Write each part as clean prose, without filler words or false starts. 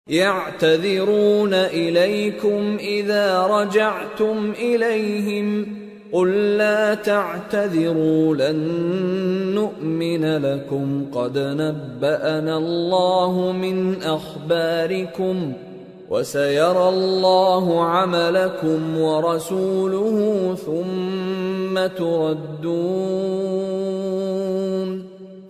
يعتذرون إليكم إذا رجعتم إليهم قل لا تعتذروا لن نؤمن لكم قد نبأنا الله من أخباركم وسيرى الله عملكم ورسوله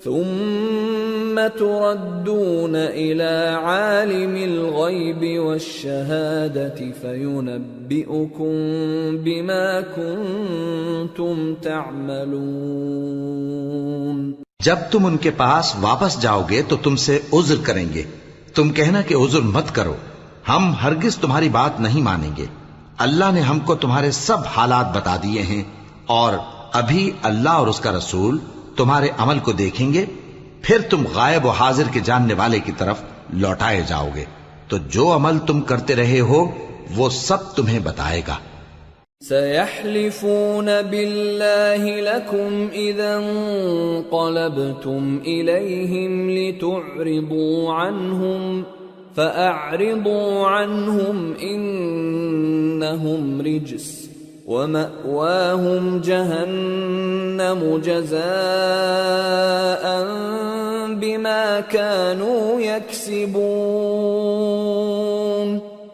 ثم تردون إلى عالم الغيب والشهادة فينبئكم بما كنتم تعملون۔ جب تم ان کے پاس واپس جاؤ گے تو تم سے عذر کریں گے، تم کہنا کہ عذر مت کرو، ہم ہرگز تمہاری بات نہیں مانیں گے۔ اللہ نے ہم کو تمہارے سب حالات بتا دیے ہیں، اور ابھی اللہ اور اس کا رسول تمہارے عمل کو دیکھیں گے، پھر تم غائب و حاضر کے جاننے والے کی طرف لوٹائے جاؤ گے، تو جو عمل تم کرتے رہے ہو وہ سب تمہیں بتائے گا۔ سيحلفون بالله لكم إذا انقلبتم إليهم لتعرضوا عنهم فأعرضوا عنهم إنهم رجس ومأواهم جهنم جزاء بما كانوا يكسبون۔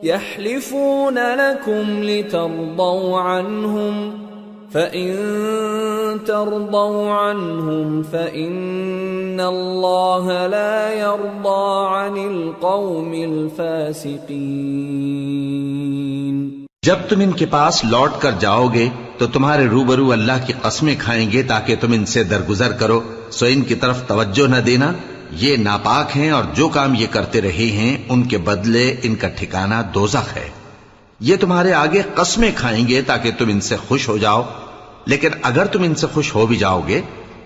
يحلفون لكم لترضوا عنهم فإن ترضوا عنهم فإن الله لا يرضى عن القوم الفاسقين۔ جب تم ان کے پاس لوٹ کر جاؤ گے تو تمہارے روبرو اللہ کی قسمیں کھائیں گے تاکہ تم ان سے درگزر کرو، سو ان کی طرف توجہ نہ دینا، یہ ناپاک ہیں اور جو کام یہ کرتے رہے ہیں ان کے بدلے ان کا ٹھکانہ دوزخ ہے۔ یہ تمہارے آگے قسمیں کھائیں گے تاکہ تم ان سے خوش ہو جاؤ، لیکن اگر تم ان سے خوش ہو بھی جاؤ گے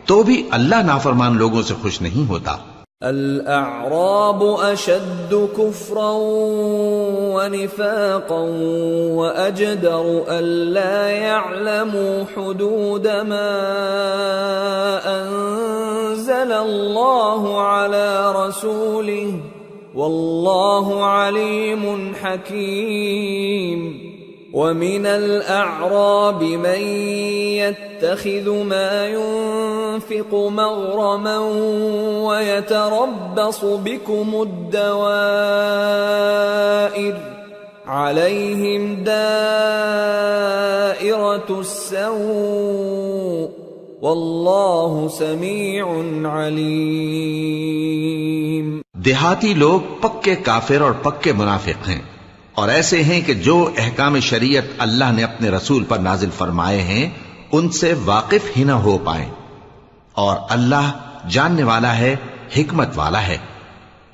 تو بھی اللہ نافرمان لوگوں سے خوش نہیں ہوتا۔ الأعراب أشد كفرا ونفاقا وأجدر ألا يعلموا حدود ما أنزل الله على رسوله والله عليم حكيم۔ ومن الأعراب من يتخذ ما ينفق مغرما ويتربص بكم الدوائر عليهم دائرة السوء والله سميع عليم۔ دیہاتی لوگ پکے کافر اور پکے منافق ہیں، اور ایسے ہیں کہ جو احکام شریعت اللہ نے اپنے رسول پر نازل فرمائے ہیں ان سے واقف ہی نہ ہو پائیں، اور اللہ جاننے والا ہے، حکمت والا ہے۔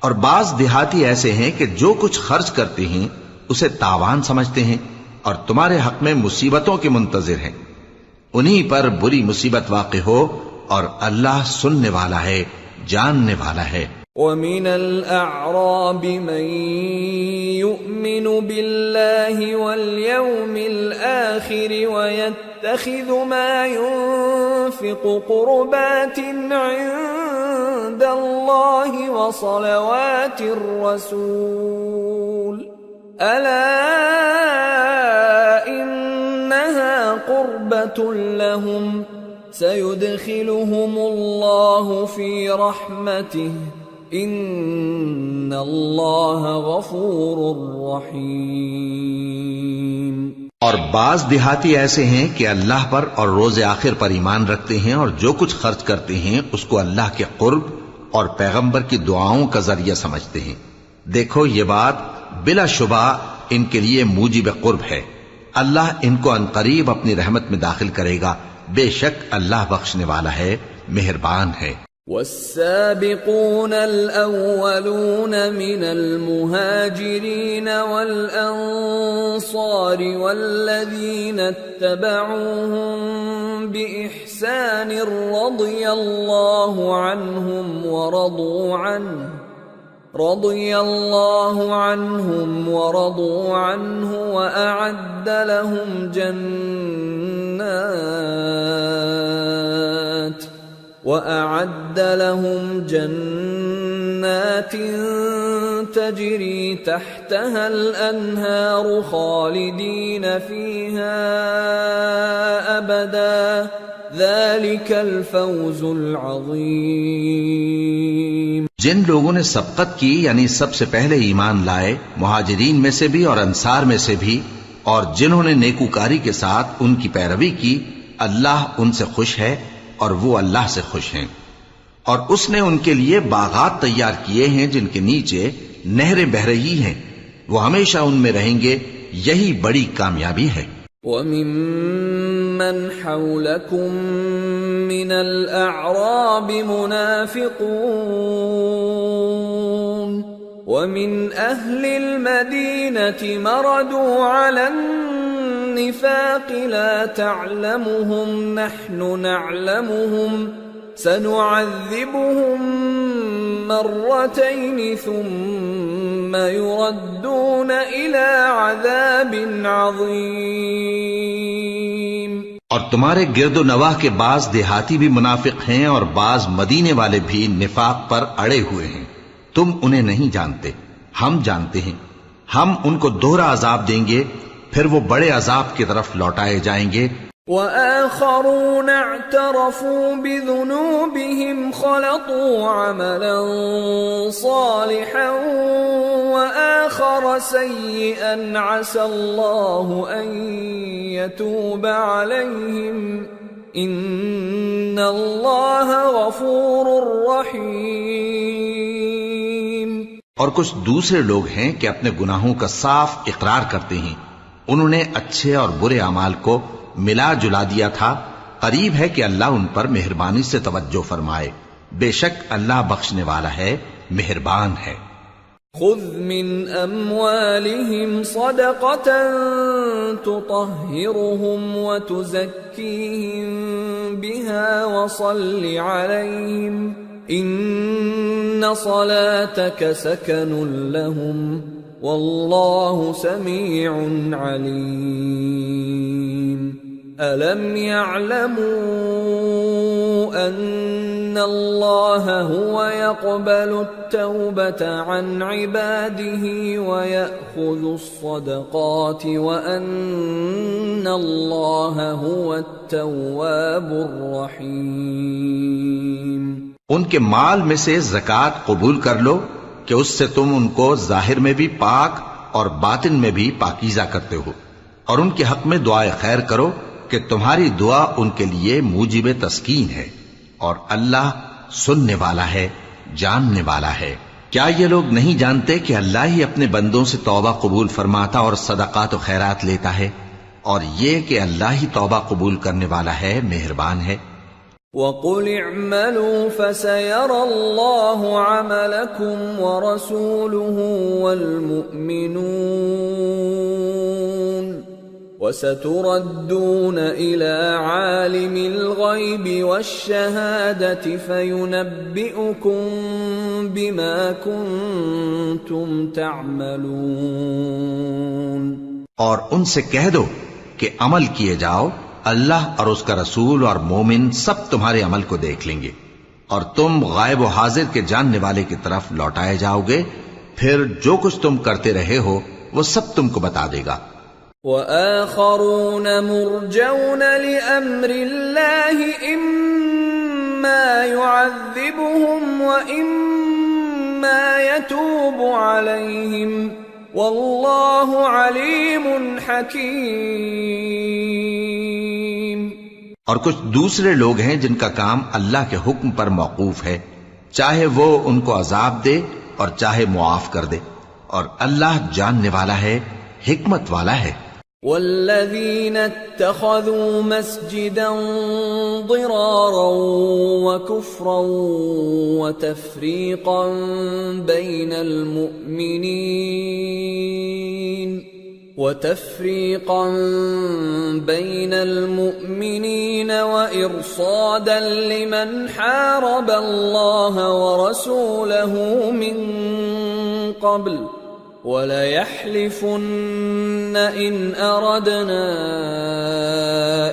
اور بعض دیہاتی ایسے ہیں کہ جو کچھ خرچ کرتے ہیں اسے تاوان سمجھتے ہیں اور تمہارے حق میں مصیبتوں کے منتظر ہیں، انہی پر بری مصیبت واقع ہو، اور اللہ سننے والا ہے، جاننے والا ہے۔ وَمِنَ الْأَعْرَابِ مَن يُؤْمِنُ بِاللَّهِ وَالْيَوْمِ الْآخِرِ وَيَتَّخِذُ مَا يُنفِقُ قُرُبَاتٍ عِندَ اللَّهِ وَصَلَوَاتِ الرَّسُولِ أَلَا إِنَّهَا قُرْبَةٌ لَهُمْ سَيُدْخِلُهُمُ اللَّهُ فِي رَحْمَتِهِ ان اللہ غفور رحیم۔ اور بعض دیہاتی ایسے ہیں کہ اللہ پر اور روز آخر پر ایمان رکھتے ہیں اور جو کچھ خرچ کرتے ہیں اس کو اللہ کے قرب اور پیغمبر کی دعاؤں کا ذریعہ سمجھتے ہیں۔ دیکھو یہ بات بلا شبہ ان کے لیے موجب قرب ہے، اللہ ان کو عنقریب اپنی رحمت میں داخل کرے گا، بے شک اللہ بخشنے والا ہے، مہربان ہے۔ والسابقون الأولون من المهاجرين والأنصار والذين اتبعوهم بإحسان رضي الله عنهم ورضوا عنه وأعد لهم جنات تجري تحتها الأنهار خالدين فيها أبدا ذلك الفوز العظيم۔ جن لوگوں نے سبقت کی یعنی سب سے پہلے ایمان لائے، مہاجرین میں سے بھی اور انصار میں سے بھی، اور جنہوں نے نیکوکاری کے ساتھ ان کی پیروی کی، اللہ ان سے خوش ہے اور وہ اللہ سے خوش ہیں۔ اور اس نے ان کے لیے باغات تیار کیے ہیں جن کے نیچے نہریں بہہ رہی ہیں، وہ ہمیشہ ان میں رہیں گے، یہی بڑی کامیابی ہے۔ وَمِمَّنْ حَوْلَكُمْ مِنَ الْأَعْرَابِ مُنَافِقُونَ وَمِنْ أَهْلِ الْمَدِينَةِ مَرَدُوا عَلَى النِّفَاقِ لَا تَعْلَمُهُمْ نَحْنُ نَعْلَمُهُمْ سَنُعَذِّبُهُمْ مَرَّتَيْنِ ثُمَّ يُرَدُّونَ إِلَى عَذَابٍ عَظِيمٍ۔ اور تمہارے گرد و نواح کے بعض دیہاتی بھی منافق ہیں اور بعض مدینے والے بھی نفاق پر اڑے ہوئے ہیں، تم انہیں نہیں جانتے، ہم جانتے ہیں، ہم ان کو دوہرا عذاب دیں گے، پھر وہ بڑے عذاب کی طرف لوٹائے جائیں گے۔ وآخرون اعترفوا بذنوبهم خلطوا عملا صالحا وآخر سيئا عسى الله أن يتوب عليهم إن الله غفور رحيم۔ اور کچھ دوسرے لوگ ہیں کہ اپنے گناہوں کا صاف اقرار کرتے ہیں، انہوں نے اچھے اور برے اعمال کو ملا جلا دیا تھا، قریب ہے کہ اللہ ان پر مہربانی سے توجہ فرمائے، بے شک اللہ بخشنے والا ہے، مہربان ہے۔ خذ من اموالهم صدقة تطهرهم وتزكيهم بها وصل عليهم ان صلاتك سكن لهم والله سميع عليم۔ ألم يعلموا أن الله هو يقبل التوبة عن عباده ويأخذ الصدقات وأن الله هو التواب الرحيم۔ ان کے مال میں سے زکوٰۃ قبول کر لو کہ اس سے تم ان کو ظاہر میں بھی پاک اور باطن میں بھی پاکیزہ کرتے ہو، اور ان کے حق میں دعائے خیر کرو کہ تمہاری دعا ان کے لیے موجب تسکین ہے، اور اللہ سننے والا ہے، جاننے والا ہے۔ کیا یہ لوگ نہیں جانتے کہ اللہ ہی اپنے بندوں سے توبہ قبول فرماتا اور صدقات و خیرات لیتا ہے، اور یہ کہ اللہ ہی توبہ قبول کرنے والا ہے، مہربان ہے۔ وَقُلِ اعْمَلُوا فَسَيَرَى اللَّهُ عَمَلَكُمْ وَرَسُولُهُ وَالْمُؤْمِنُونَ وَسَتُرَدُّونَ إِلَى عَالِمِ الْغَيْبِ وَالشَّهَادَةِ فَيُنَبِّئُكُم بِمَا كُنتُمْ تَعْمَلُونَ۔ اور ان سے کہہ دو کہ عمل کیے جاؤ، اللہ اور اس کا رسول اور مومن سب تمہارے عمل کو دیکھ لیں گے، اور تم غائب و حاضر کے جاننے والے کی طرف لوٹائے جاؤ گے، پھر جو کچھ تم کرتے رہے ہو وہ سب تم کو بتا دے گا۔ وآخرون مرجون لأمر الله إما يعذبهم وإما يتوب عليهم والله عليم حكيم۔ اور کچھ دوسرے لوگ ہیں جن کا کام اللہ کے حکم پر موقوف ہے، چاہے وہ ان کو عذاب دے اور چاہے معاف کر دے، اور اللہ جاننے والا ہے، حکمت والا ہے۔ والذين اتخذوا مسجدا ضرارا وكفرا وتفريقا بين المؤمنين وإرصادا لمن حارب الله ورسوله من قبل وَلَيَحْلِفُنَّ إِنْ أَرَدْنَا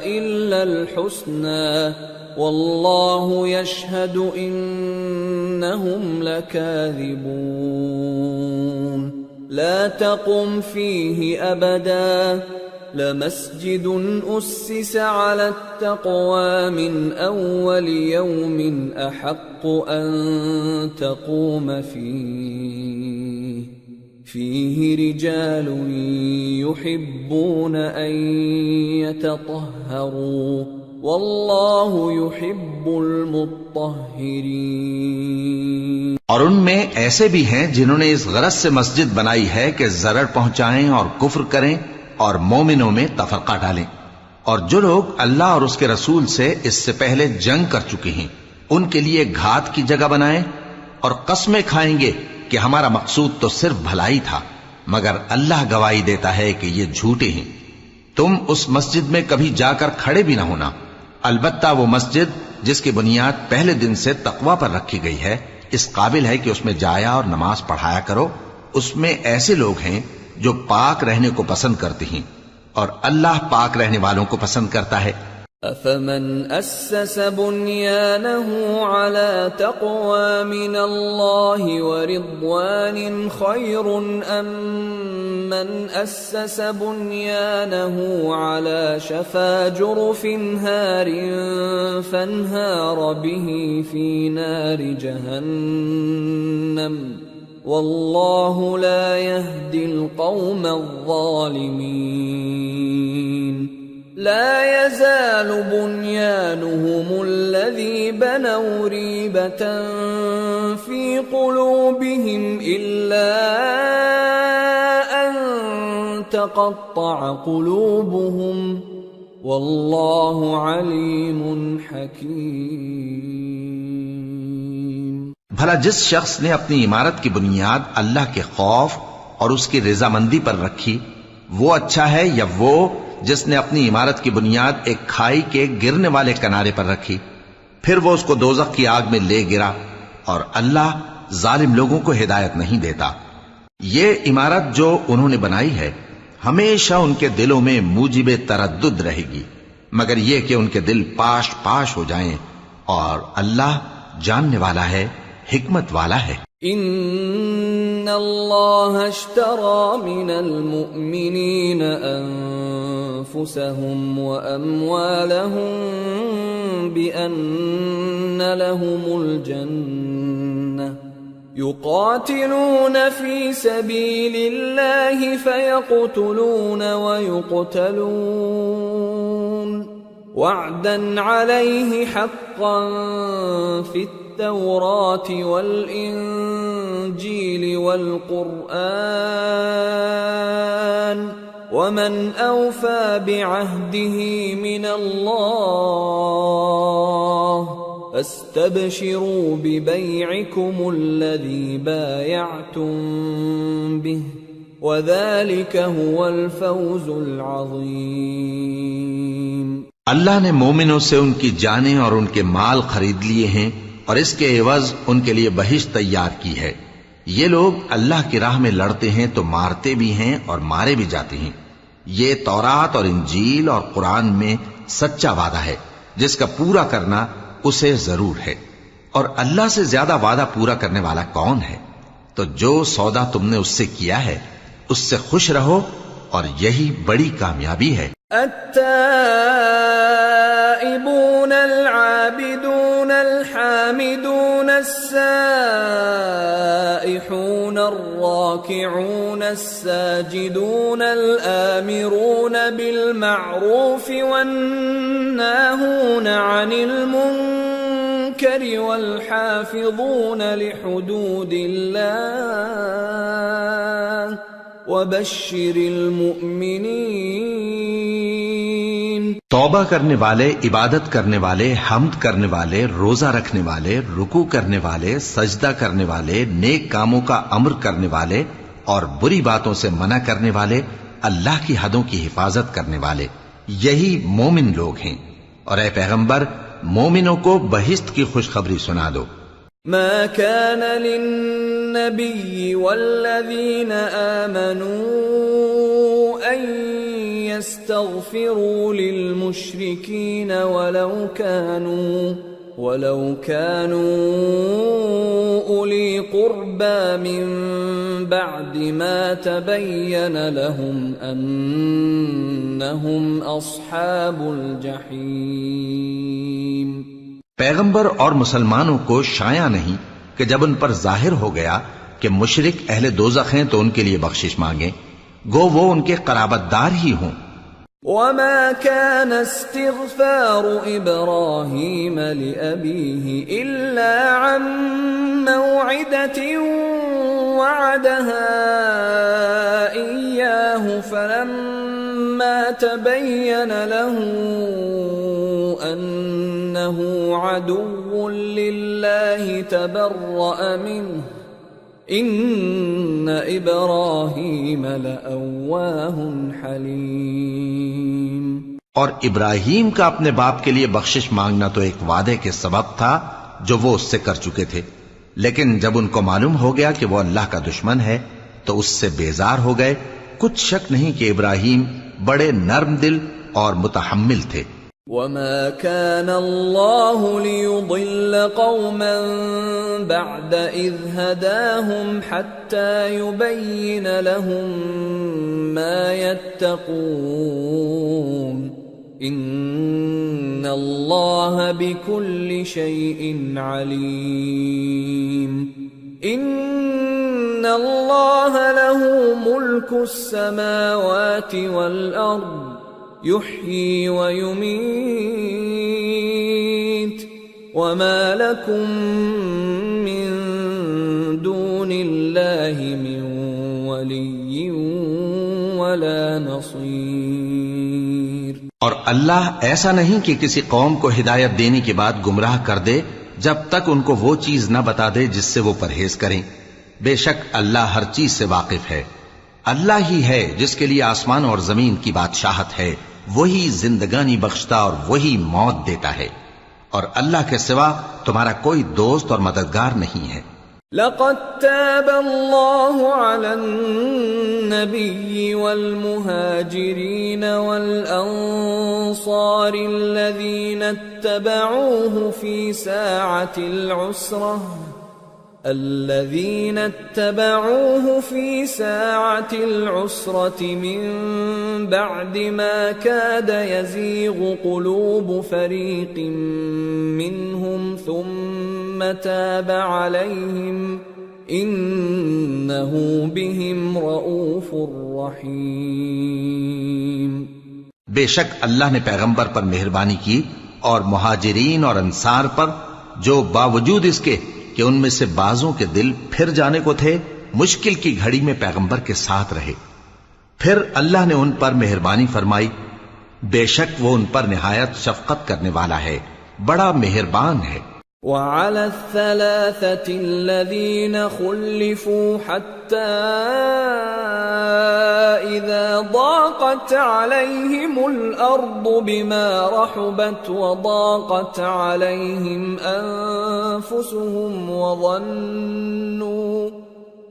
إِلَّا الْحُسْنَى وَاللَّهُ يَشْهَدُ إِنَّ إنهم لكاذبون لا تقم فيه أبدا لمسجد أسس على التقوى من أول يوم أحق أن تقوم فيه رجال يحبون أن يتطهروا والله يحب المطهرين۔ اور ان میں ایسے بھی ہیں جنہوں نے اس غرض سے مسجد بنائی ہے کہ ضرر پہنچائیں اور کفر کریں اور مومنوں میں تفرقہ ڈالیں، اور جو لوگ اللہ اور اس کے رسول سے اس سے پہلے جنگ کر چکے ہیں ان کے لیے گھات کی جگہ بنائیں، اور قسمیں کھائیں گے کہ ہمارا مقصود تو صرف بھلائی تھا، مگر اللہ گواہی دیتا ہے کہ یہ جھوٹے ہیں۔ تم اس مسجد میں کبھی جا کر کھڑے بھی نہ ہونا، البتہ وہ مسجد جس کی بنیاد پہلے دن سے تقوی پر رکھی گئی ہے اس قابل ہے کہ اس میں جایا اور نماز پڑھایا کرو۔ اس میں ایسے لوگ ہیں جو پاک رہنے کو پسند کرتے ہیں، اور اللہ پاک رہنے والوں کو پسند کرتا ہے۔ أَفَمَنْ أَسَّسَ بُنْيَانَهُ عَلَى تَقْوَى مِنَ اللَّهِ وَرِضْوَانٍ خَيْرٌ أَمْ مَنْ أَسَّسَ بُنْيَانَهُ عَلَى شَفَا جُرُفٍ هَارٍ فَانْهَارَ بِهِ فِي نَارِ جَهَنَّمَ وَاللَّهُ لَا يَهْدِي الْقَوْمَ الظَّالِمِينَ۔ لا يزال بنيانهم الذي بنوا ريبة في قلوبهم إلا أن تقطع قلوبهم والله عليم حكيم۔ بھلا جس شخص نے اپنی عمارت کی بنیاد اللہ کے خوف اور اس کی رضامندی پر رکھی وہ اچھا ہے، یا وہ جس نے اپنی عمارت کی بنیاد ایک کھائی کے گرنے والے کنارے پر رکھی پھر وہ اس کو دوزخ کی آگ میں لے گرا، اور اللہ ظالم لوگوں کو ہدایت نہیں دیتا۔ یہ عمارت جو انہوں نے بنائی ہے ہمیشہ ان کے دلوں میں موجب تردد رہے گی، مگر یہ کہ ان کے دل پاش پاش ہو جائیں، اور اللہ جاننے والا ہے، حکمت والا ہے۔ ان اللہ اشترى من المؤمنین انفسهم واموالهم بان لهم الجنة يقاتلون في سبيل الله فيقتلون ويقتلون وعدا عليه حقا في التوراة والإنجيل والقرآن ومن أوفى بعهده من الله فاستبشروا ببيعكم الذي بايعتم به وذلك هو الفوز العظيم۔ اللہ نے مومنوں سے ان کی جانیں اور ان کے مال خرید لیے ہیں، اور اس کے عوض ان کے لیے بہشت تیار کی ہے۔ یہ لوگ اللہ کی راہ میں لڑتے ہیں تو مارتے بھی ہیں اور مارے بھی جاتے ہیں۔ یہ تورات اور انجیل اور قرآن میں سچا وعدہ ہے جس کا پورا کرنا اسے ضرور ہے، اور اللہ سے زیادہ وعدہ پورا کرنے والا کون ہے؟ تو جو سودا تم نے اس سے کیا ہے اس سے خوش رہو، اور یہی بڑی کامیابی ہے۔ التائبون العابدون الحامدون السائحون الراكعون الساجدون الآمرون بالمعروف والناهون عن المنكر والحافظون لحدود الله وبشر المؤمنین۔ توبہ کرنے والے، عبادت کرنے والے، حمد کرنے والے، روزہ رکھنے والے، رکوع کرنے والے، سجدہ کرنے والے، نیک کاموں کا امر کرنے والے اور بری باتوں سے منع کرنے والے، اللہ کی حدوں کی حفاظت کرنے والے، یہی مومن لوگ ہیں۔ اور اے پیغمبر مومنوں کو بہشت کی خوشخبری سنا دو۔ ما كان للنبي والذين آمنوا أن يستغفروا للمشركين وَلَوْ كَانُوا أُولِي قُرْبَى مِن بَعْدِ مَا تَبَيَّنَ لَهُمْ أَنَّهُمْ أَصْحَابُ الْجَحِيمِ۔ پیغمبر اور مسلمانوں کو شایع نہیں کہ جب ان پر ظاہر ہو گیا کہ مشرک اہل دوزخ ہیں تو ان کے لیے بخشش مانگیں، گو وہ ان کے قرابت دار ہی ہوں۔ وَمَا كَانَ اسْتِغْفَارُ إِبْرَاهِيمَ لِأَبِيهِ إِلَّا عَن مَّوْعِدَةٍ وَعَدَهَا إِيَّاهُ فَلَمَّا تَبَيَّنَ لَهُ أَنَّهُ عَدُوٌّ لِّلَّهِ تَبَرَّأَ مِنْهُ إِنَّ إِبْرَاهِيمَ لَأَوَّاهٌ حَلِيمٌ۔ اور ابراہیم کا اپنے باپ کے لیے بخشش مانگنا تو ایک وعدے کے سبب تھا جو وہ اس سے کر چکے تھے، لیکن جب ان کو معلوم ہو گیا کہ وہ اللہ کا دشمن ہے تو اس سے بیزار ہو گئے۔ کچھ شک نہیں کہ ابراہیم بڑے نرم دل اور متحمل تھے۔ وَمَا كَانَ اللَّهُ لِيُضِلَّ قَوْمًا بَعْدَ إِذْ هَدَاهُمْ حَتَّى يُبَيِّنَ لَهُم مَّا يَتَّقُونَ إِنَّ اللَّهَ بِكُلِّ شَيْءٍ عَلِيمٌ۔ إِنَّ اللَّهَ لَهُ مُلْكُ السَّمَاوَاتِ وَالْأَرْضِ يحيي ويميت وما لكم من دون الله من ولي ولا نصير۔ اور اللہ ایسا نہیں کہ کسی قوم کو ہدایت دینے کے بعد گمراہ کر دے جب تک ان کو وہ چیز نہ بتا دے جس سے وہ پرہیز کریں۔ بے شک اللہ ہر چیز سے واقف ہے۔ اللہ ہی ہے جس کے لیے آسمان اور زمین کی بادشاہت ہے، وہی زندگانی بخشتا اور وہی موت دیتا ہے، اور اللہ کے سوا تمہارا کوئی دوست اور مددگار نہیں ہے۔ لقد تاب الله على النبي والمهاجرين والأنصار الذين اتبعوه في ساعة العسرة من بعد ما كاد يزيغ قلوب فريق منهم ثم تاب عليهم إنه بهم رؤوف رحيم۔ بے شک اللہ نے پیغمبر پر مہربانی کی اور مہاجرین اور انصار پر جو باوجود اس کے کہ ان میں سے بعضوں کے دل پھر جانے کو تھے مشکل کی گھڑی میں پیغمبر کے ساتھ رہے، پھر اللہ نے ان پر مہربانی فرمائی، بے شک وہ ان پر نہایت شفقت کرنے والا ہے، بڑا مہربان ہے۔ وَعَلَى الثَّلَاثَةِ الَّذِينَ خُلِّفُوا حَتَّى إِذَا ضَاقَتْ عَلَيْهِمُ الْأَرْضُ بِمَا رَحُبَتْ وَضَاقَتْ عَلَيْهِمْ أَنفُسُهُمْ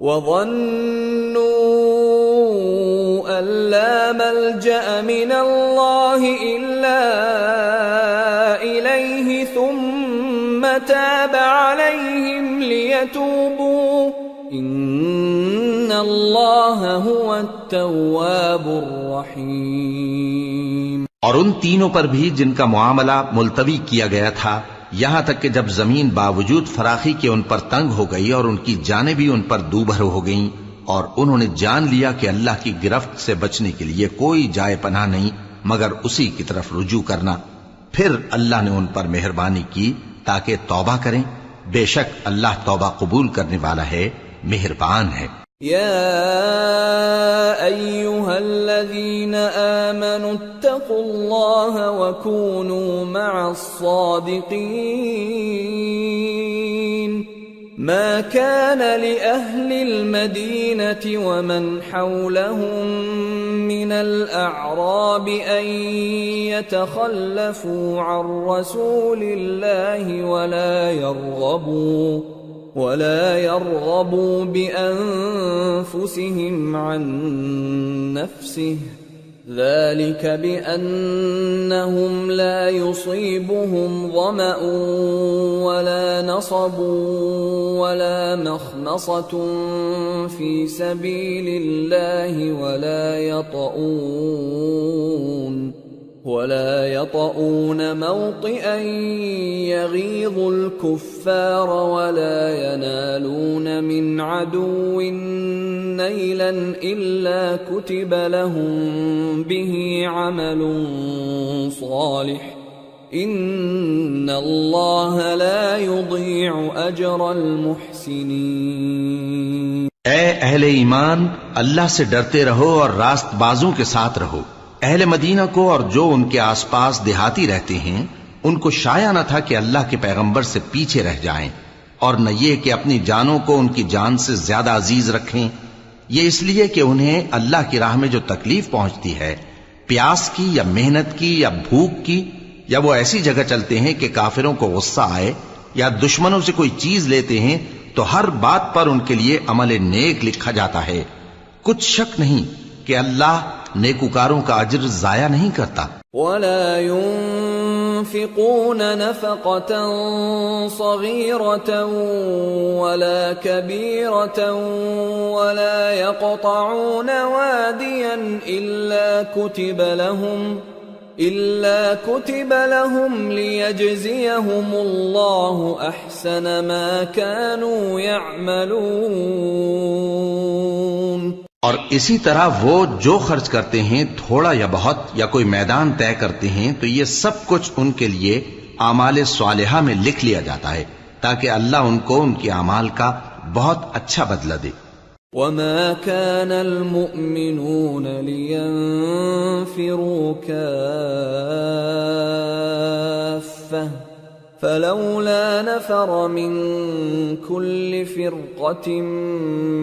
وَظَنُّوا أَن لَّا مَلْجَأَ مِنَ اللَّهِ إِلَّا إِلَيْهِ ثُمَّ تَابَ عَلَيْهِمْ لِيَتُوبُوا إِنَّ اللَّهَ هُوَ التَّوَّابُ الرَّحِيمُ۔ اور ان تینوں پر بھی جن کا معاملہ ملتوی کیا گیا تھا، یہاں تک کہ جب زمین باوجود فراخی کے ان پر تنگ ہو گئی اور ان کی جانیں بھی ان پر دوبھر ہو گئیں، اور انہوں نے جان لیا کہ اللہ کی گرفت سے بچنے کے لیے کوئی جائے پناہ نہیں مگر اسی کی طرف رجوع کرنا، پھر اللہ نے ان پر مہربانی کی تاکہ توبہ کریں، بے شک اللہ توبہ قبول کرنے والا ہے، مہربان ہے۔ يا أيها الذين آمنوا اتقوا الله وكونوا مع الصادقين ما كان لأهل المدينة ومن حولهم من الأعراب أن يتخلفوا عن رسول الله ولا يرغبوا بأنفسهم عن نفسه ذلك بأنهم لا يصيبهم ظمأ ولا نصب ولا مخمصة في سبيل الله ولا يطؤون موطئا يغيظ الكفار ولا ينالون من عدو نيلا إلا كتب لهم به عمل صالح إن الله لا يضيع أجر المحسنين۔ اے اہل ایمان، اللہ سے ڈرتے رہو اور راست بازوں کے ساتھ رہو۔ اہل مدینہ کو اور جو ان کے آس پاس دیہاتی رہتے ہیں ان کو شایع نہ تھا کہ اللہ کے پیغمبر سے پیچھے رہ جائیں، اور نہ یہ کہ اپنی جانوں کو ان کی جان سے زیادہ عزیز رکھیں، یہ اس لیے کہ انہیں اللہ کی راہ میں جو تکلیف پہنچتی ہے، پیاس کی یا محنت کی یا بھوک کی، یا وہ ایسی جگہ چلتے ہیں کہ کافروں کو غصہ آئے یا دشمنوں سے کوئی چیز لیتے ہیں، تو ہر بات پر ان کے لیے عمل نیک لکھا جاتا ہے۔ کچھ شک نہیں کہ اللہ نیکوکاروں کا اجر ضائع نہیں کرتا۔ ولا ينفقون نفقة صغيرة ولا كبيرة ولا يقطعون واديا إلا كتب لهم ليجزيهم الله أحسن ما كانوا يعملون۔ اور اسی طرح وہ جو خرچ کرتے ہیں تھوڑا یا بہت یا کوئی میدان طے کرتے ہیں تو یہ سب کچھ ان کے لیے اعمال صالحہ میں لکھ لیا جاتا ہے تاکہ اللہ ان کو ان کے اعمال کا بہت اچھا بدلہ دے۔ وما كان المؤمنون لينفروا كافة فلولا نفر من كل فرقة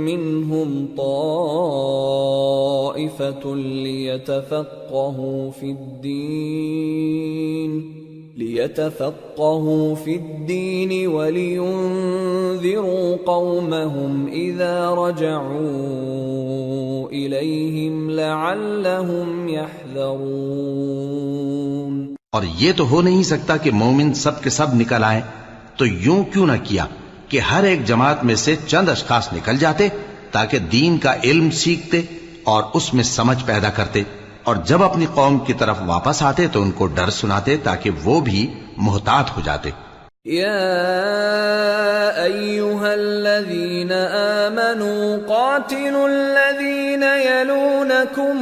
منهم طائفة ليتفقهوا في الدين ولينذروا قومهم إذا رجعوا إليهم لعلهم يحذرون۔ اور یہ تو ہو نہیں سکتا کہ مومن سب کے سب نکل آئیں، تو یوں کیوں نہ کیا کہ ہر ایک جماعت میں سے چند اشخاص نکل جاتے تاکہ دین کا علم سیکھتے اور اس میں سمجھ پیدا کرتے، اور جب اپنی قوم کی طرف واپس آتے تو ان کو ڈر سناتے تاکہ وہ بھی محتاط ہو جاتے۔ یا ایھا الذین آمنوا قاتلوا الذین یلونکم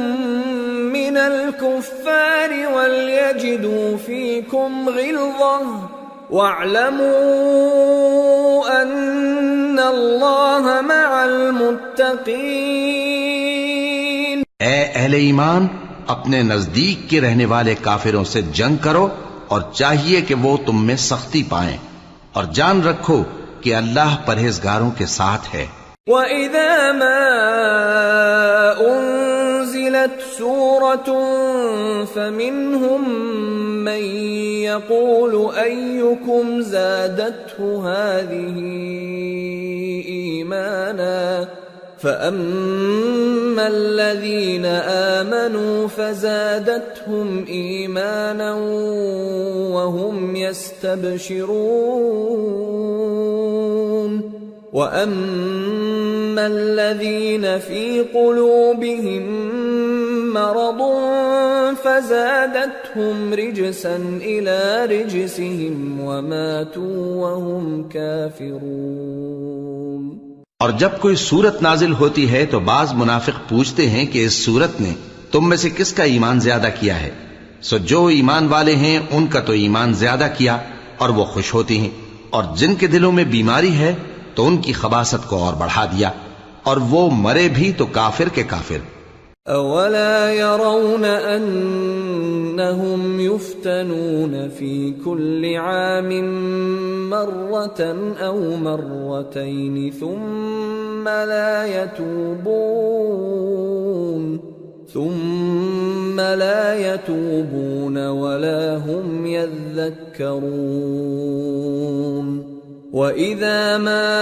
من الكفار وليجدوا فيكم غلظة واعلموا أن الله مع المتقين۔ اے اہل ایمان، اپنے نزدیک کے رہنے والے کافروں سے جنگ کرو اور چاہیے کہ وہ تم میں سختی پائیں، اور جان رکھو کہ اللہ پرہیزگاروں کے ساتھ ہے۔ وَإِذَا مَا أُنزِلَتْ سُورَةٌ فَمِنْهُمْ مَنْ يَقُولُ أَيُّكُمْ زَادَتْهُ هَذِهِ إِيمَانًا فَأَمَّا الَّذِينَ آمَنُوا فَزَادَتْهُمْ إِيمَانًا وَهُمْ يَسْتَبْشِرُونَ وَأَمَّا الَّذِينَ فِي قُلُوبِهِم مَّرَضٌ فَزَادَتْهُمْ رِجْسًا إِلَى رِجْسِهِمْ وَمَاتُوا وَهُمْ كَافِرُونَ۔ اور جب کوئی سورت نازل ہوتی ہے تو بعض منافق پوچھتے ہیں کہ اس سورت نے تم میں سے کس کا ایمان زیادہ کیا ہے؟ سو جو ایمان والے ہیں ان کا تو ایمان زیادہ کیا اور وہ خوش ہوتی ہیں، اور جن کے دلوں میں بیماری ہے تو ان کی خباثت کو اور بڑھا دیا، اور وہ مرے بھی تو کافر کے کافر۔ اولا يرون انهم يفتنون في كل عام مرة او مرتين ثم لا يتوبون ولا هم يذكرون۔ وَإِذَا مَا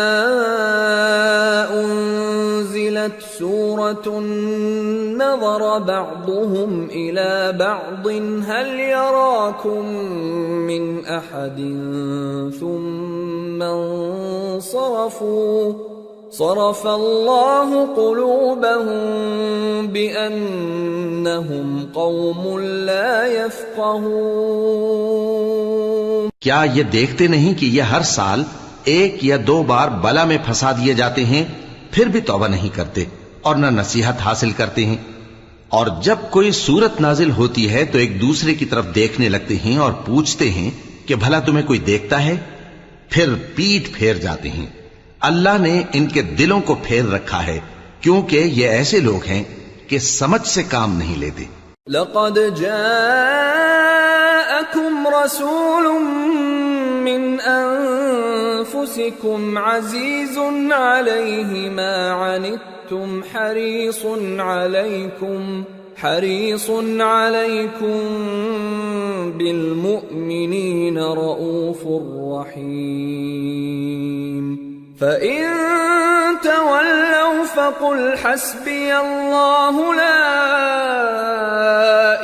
أُنزِلَتْ أنزلت سورة نظر بعضهم إلى بعض هل يراكم من أحد ثم انصرفوا صرف الله قلوبهم بأنهم قوم لا يفقهون۔ کیا یہ دیکھتے نہیں کہ یہ ہر سال ایک یا دو بار بلا میں پھنسا دیے جاتے ہیں، پھر بھی توبہ نہیں کرتے اور نہ نصیحت حاصل کرتے ہیں؟ اور جب کوئی صورت نازل ہوتی ہے تو ایک دوسرے کی طرف دیکھنے لگتے ہیں اور پوچھتے ہیں کہ بھلا تمہیں کوئی دیکھتا ہے؟ پھر پیٹ پھیر جاتے ہیں۔ اللہ نے ان کے دلوں کو پھیر رکھا ہے کیونکہ یہ ایسے لوگ ہیں کہ سمجھ سے کام نہیں لیتے۔ لقد جاءكم رسول من أنفسكم عزيز عليه ما عنتم حريص عليكم بالمؤمنين رؤوف رحيم فإن تولوا فقل حسبي الله لا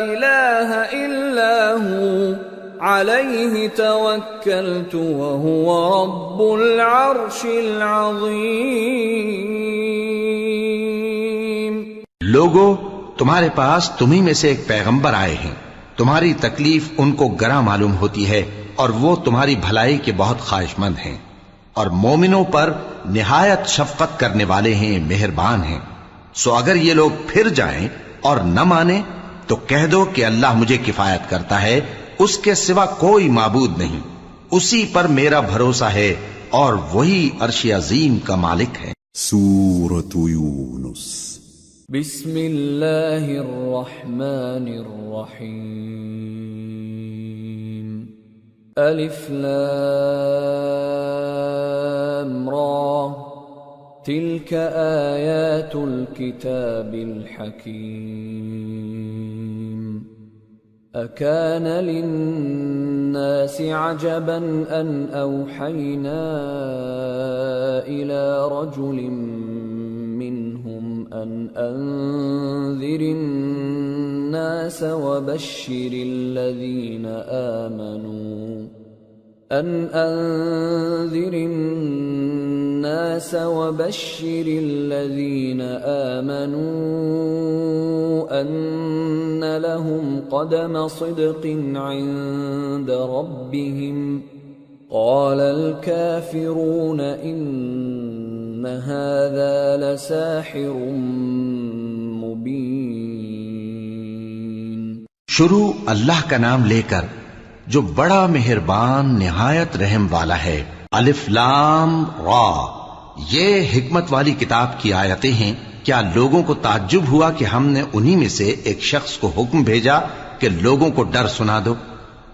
إله إلا هو عليه توكلت وهو رب العرش العظيم۔ لوگو، تمہارے پاس تمہیں میں سے ایک پیغمبر آئے ہیں، تمہاری تکلیف ان کو گراں معلوم ہوتی ہے اور وہ تمہاری بھلائی کے بہت خواہش مند ہیں، اور مومنوں پر نہایت شفقت کرنے والے ہیں، مہربان ہیں۔ سو اگر یہ لوگ پھر جائیں اور نہ مانیں تو کہہ دو کہ اللہ مجھے کفایت کرتا ہے، اس کے سوا کوئی معبود نہیں، اسی پر میرا بھروسہ ہے اور وہی عرش عظیم کا مالک ہے۔ سورة یونس۔ بسم اللہ الرحمن الرحیم۔ الف لام را تلك آیات الكتاب الحکیم۔ أكان للناس عجبا أن أوحينا إلى رجل منهم أن أنذر الناس وبشر الذين آمنوا أن لهم قدم صدق عند ربهم قال الكافرون إن هذا لساحر مبين۔ شروع اللہ کا نام لے کر جو بڑا مہربان نہایت رحم والا ہے۔ الف لام را، یہ حکمت والی کتاب کی آیتیں ہیں۔ کیا لوگوں کو تعجب ہوا کہ ہم نے انہی میں سے ایک شخص کو حکم بھیجا کہ لوگوں کو ڈر سنا دو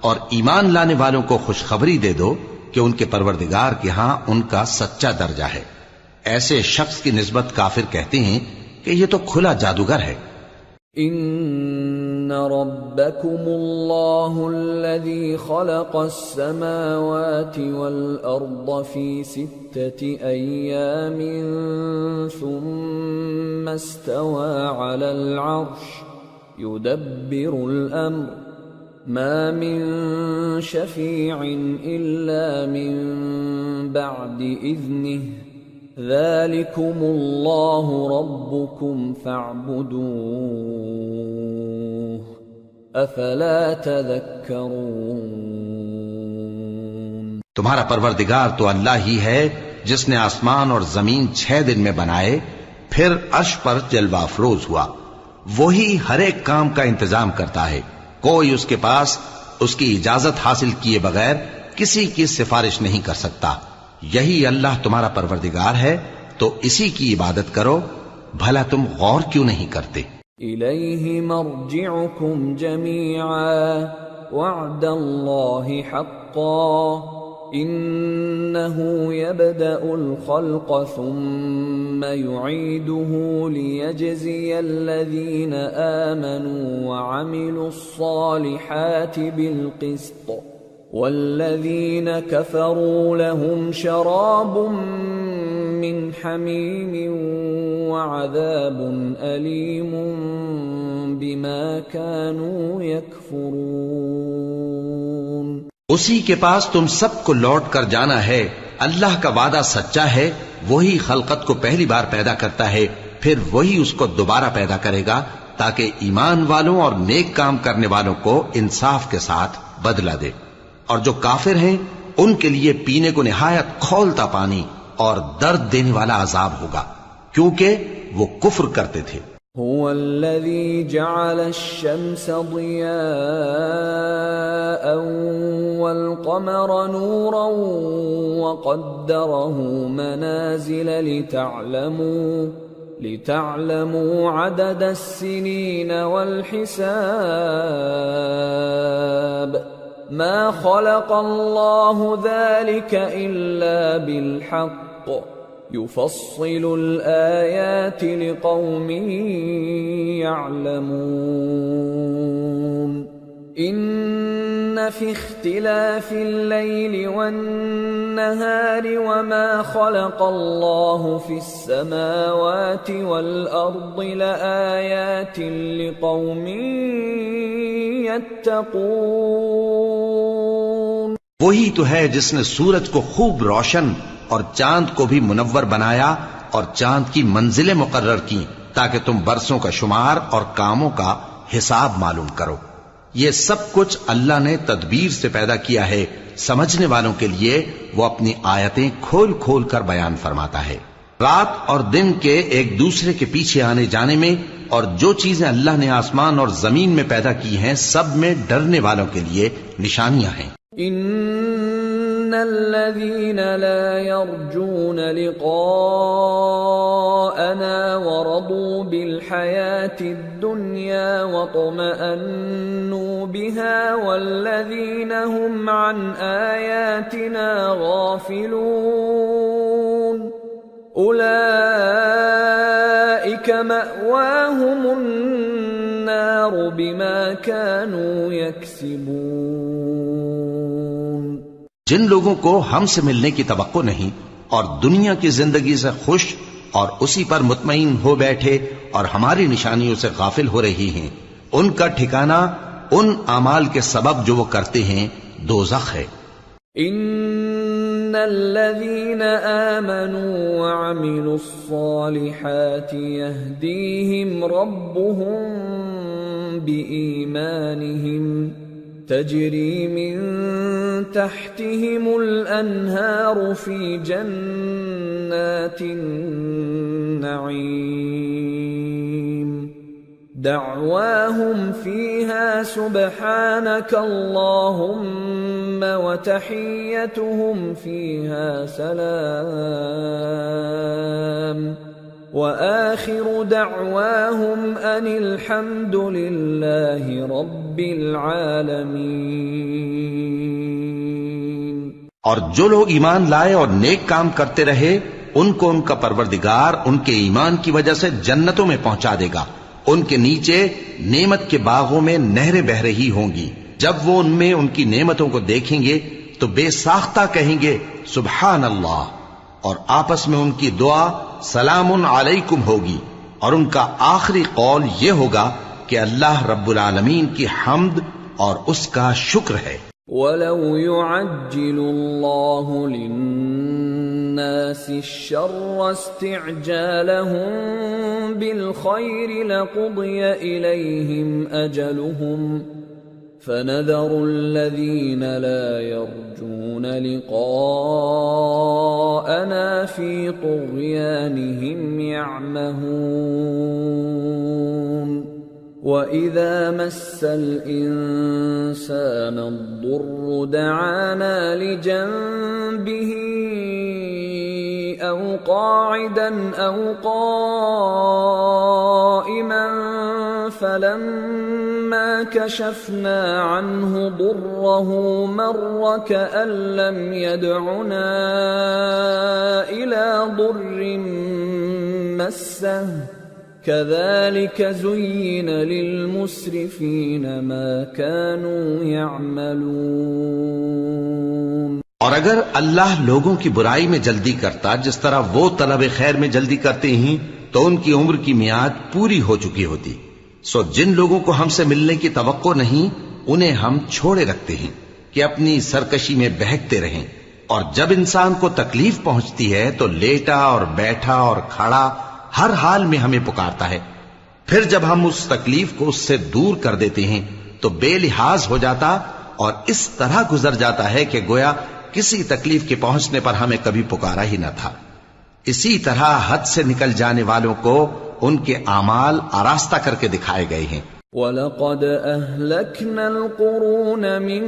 اور ایمان لانے والوں کو خوشخبری دے دو کہ ان کے پروردگار کے ہاں ان کا سچا درجہ ہے۔ ایسے شخص کی نسبت کافر کہتے ہیں کہ یہ تو کھلا جادوگر ہے۔ ان ربکم اللہ الذی خلق السماوات والارض فی 6 ایام ثم استوى على العرش يدبر الامر ما من شفیع الا من بعد اذنه ذلكم اللہ ربکم فاعبدوه افلا تذکرون۔ تمہارا پروردگار تو اللہ ہی ہے جس نے آسمان اور زمین 6 دن میں بنائے، پھر عرش پر جلوہ افروز ہوا۔ وہی ہر ایک کام کا انتظام کرتا ہے، کوئی اس کے پاس اس کی اجازت حاصل کیے بغیر کسی کی سفارش نہیں کر سکتا۔ یہی اللہ تمہارا پروردگار ہے تو اسی کی عبادت کرو، بھلا تم غور کیوں نہیں کرتے؟ الیہ مرجعکم جمیعا وعد اللہ حقا انه يبدأ الخلق ثم يعيده ليجزي الذين آمنوا وعملوا الصالحات بالقسط والذين كفروا لهم شراب من حمیم وعذاب علیم بما كانوا يكفرون۔ اسی کے پاس تم سب کو لوٹ کر جانا ہے، اللہ کا وعدہ سچا ہے، وہی خلقت کو پہلی بار پیدا کرتا ہے، پھر وہی اس کو دوبارہ پیدا کرے گا تاکہ ایمان والوں اور نیک کام کرنے والوں کو انصاف کے ساتھ بدلہ دے، اور جو کافر ہیں ان کے لیے پینے کو نہایت کھولتا پانی اور درد دینے والا عذاب ہوگا، کیونکہ وہ کفر کرتے تھے۔ هو الذي جعل الشمس ضياء والقمر نورا وقدره منازل لتعلموا عدد السنين والحساب ما خلق الله ذلك إلا بالحق يفصل الآيات لقوم يعلمون إن في اختلاف الليل والنهار وما خلق الله في السماوات والأرض لآيات لقوم يتقون۔ وہی تو ہے جس نے سورج کو خوب روشن اور چاند کو بھی منور بنایا اور چاند کی منزلیں مقرر کی تاکہ تم برسوں کا شمار اور کاموں کا حساب معلوم کرو۔ یہ سب کچھ اللہ نے تدبیر سے پیدا کیا ہے، سمجھنے والوں کے لیے وہ اپنی آیتیں کھول کھول کر بیان فرماتا ہے۔ رات اور دن کے ایک دوسرے کے پیچھے آنے جانے میں اور جو چیزیں اللہ نے آسمان اور زمین میں پیدا کی ہیں سب میں ڈرنے والوں کے لیے نشانیاں ہیں۔ ان الذين لا يرجون لقاءنا ورضوا بالحياة الدنيا واطمأنوا بها والذين هم عن آياتنا غافلون أولئك مأواهم النار بما كانوا يكسبون۔ جن لوگوں کو ہم سے ملنے کی توقع نہیں اور دنیا کی زندگی سے خوش اور اسی پر مطمئن ہو بیٹھے اور ہماری نشانیوں سے غافل ہو رہی ہیں، ان کا ٹھکانہ ان اعمال کے سبب جو وہ کرتے ہیں دوزخ ہے۔ ان الذين آمنوا وعملوا الصالحات يهديهم ربهم بإيمانهم تجري من تحتهم الأنهار في جنات النعيم دعواهم فيها سبحانك اللهم وتحيتهم فيها سلام وآخر دعواهم أن الحمد لله رب العالمين۔ اور جو لوگ ایمان لائے اور نیک کام کرتے رہے ان کو ان کا پروردگار ان کے ایمان کی وجہ سے جنتوں میں پہنچا دے گا، ان کے نیچے نعمت کے باغوں میں نہریں بہ رہی ہوں گی، جب وہ ان میں ان کی نعمتوں کو دیکھیں گے تو بے ساختہ کہیں گے سبحان اللہ، اور آپس میں ان کی دعا سلام علیکم ہوگی، اور ان کا آخری قول یہ ہوگا کہ اللہ رب العالمین کی حمد اور اس کا شکر ہے۔ وَلَوْ يُعَجِّلُ اللَّهُ لِلنَّاسِ الشَّرَّ اسْتِعْجَالَهُم بِالْخَيْرِ لَقُضِيَ إِلَيْهِمْ أَجَلُهُمْ فَنَذَرُ الَّذِينَ لَا يَرْجُونَ لِقَاءَنَا فِي طُغْيَانِهِمْ يَعْمَهُونَ وَإِذَا مَسَّ الْإِنسَانَ الضُّرُّ دَعَانَا لِجَنبِهِ أَوْ قَاعِدًا أَوْ قَائِمًا فَلَمَّا كَشَفْنَا عَنْهُ ضُرَّهُ مَرَّ كَأَن لَّمْ يَدْعُنَا إِلَى ضُرٍّ مَّسَّهُ كَذَلِكَ زُيِّنَ لِلْمُسْرِفِينَ مَا كَانُوا يَعْمَلُونَ۔ اور اگر اللہ لوگوں کی برائی میں جلدی کرتا جس طرح وہ طلب خیر میں جلدی کرتے ہیں تو ان کی عمر کی میعاد پوری ہو چکی ہوتی. سو جن لوگوں کو ہم سے ملنے کی توقع نہیں انہیں ہم چھوڑے رکھتے ہیں کہ اپنی سرکشی میں بہکتے رہیں. اور جب انسان کو تکلیف پہنچتی ہے تو لیٹا اور بیٹھا اور کھڑا ہر حال میں ہمیں پکارتا ہے. پھر جب ہم اس تکلیف کو اس سے دور کر دیتے ہیں تو بے لحاظ ہو جاتا اور اس طرح گزر جاتا ہے کہ گویا کسی تکلیف کے پہنچنے پر ہمیں کبھی پکارا ہی نہ تھا. اسی طرح حد سے نکل جانے والوں کو ان کے اعمال آراستہ کر کے دکھائے گئے ہیں. وَلَقَدْ أَهْلَكْنَا الْقُرُونَ مِنْ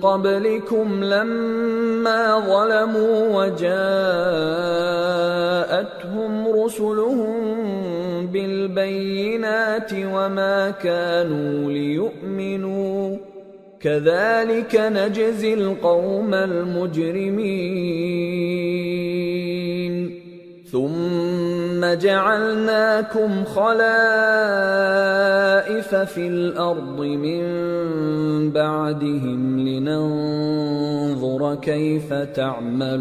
قَبْلِكُمْ لَمَّا ظَلَمُوا وَجَاءَتْهُمْ رُسُلُهُم بِالْبَيِّنَاتِ وَمَا كَانُوا لِيُؤْمِنُوا كَذَلِكَ نَجْزِي الْقَوْمَ الْمُجْرِمِينَ ثُمَّ جَعَلْنَاكُمْ خَلَائِفَ فِي الْأَرْضِ مِنْ بَعْدِهِمْ لِنَنْظُرَ كَيْفَ تَعْمَلُونَ.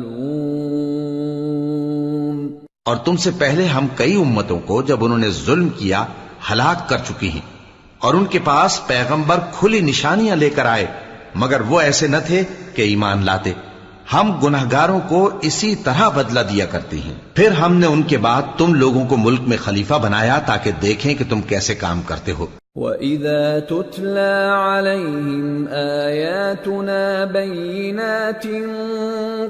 اور تم سے پہلے ہم کئی امتوں کو جب انہوں نے ظلم کیا ہلاک کر چکی ہیں اور ان کے پاس پیغمبر کھلی نشانیاں لے کر آئے مگر وہ ایسے نہ تھے کہ ایمان لاتے. ہم گناہگاروں کو اسی طرح بدلہ دیا کرتے ہیں. پھر ہم نے ان کے بعد تم لوگوں کو ملک میں خلیفہ بنایا تاکہ دیکھیں کہ تم کیسے کام کرتے ہو. وَإِذَا تُتْلَى عَلَيْهِمْ آيَاتُنَا بَيِّنَاتٍ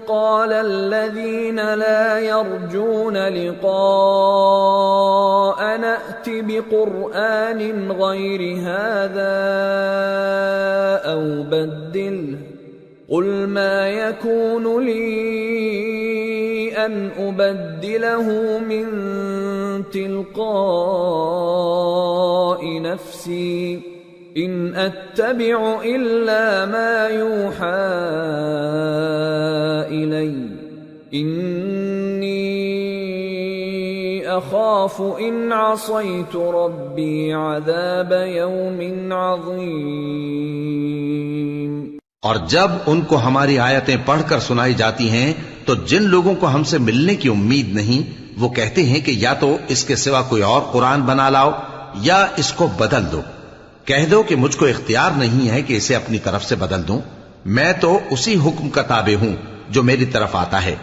قَالَ الَّذِينَ لَا يَرْجُونَ لِقَاءَنَا ائْتِ بِقُرْآنٍ غَيْرِ هَذَا أَوْ بَدِّلْهُ قُلْ مَا يَكُونُ لِي أَنْ أُبَدِّلَهُ مِنْ تِلْقَاءِ نَفْسِي إِنْ أَتَّبِعُ إِلَّا مَا يُوحَى إِلَيَّ إِنِّي أَخَافُ إِنْ عَصَيْتُ رَبِّي عَذَابَ يَوْمٍ عَظِيمٍ. اور جب ان کو ہماری آیتیں پڑھ کر سنائی جاتی ہیں تو جن لوگوں کو ہم سے ملنے کی امید نہیں وہ کہتے ہیں کہ یا تو اس کے سوا کوئی اور قرآن بنا لاؤ یا اس کو بدل دو. کہہ دو کہ مجھ کو اختیار نہیں ہے کہ اسے اپنی طرف سے بدل دوں. میں تو اسی حکم کا تابع ہوں جو میری طرف آتا ہے.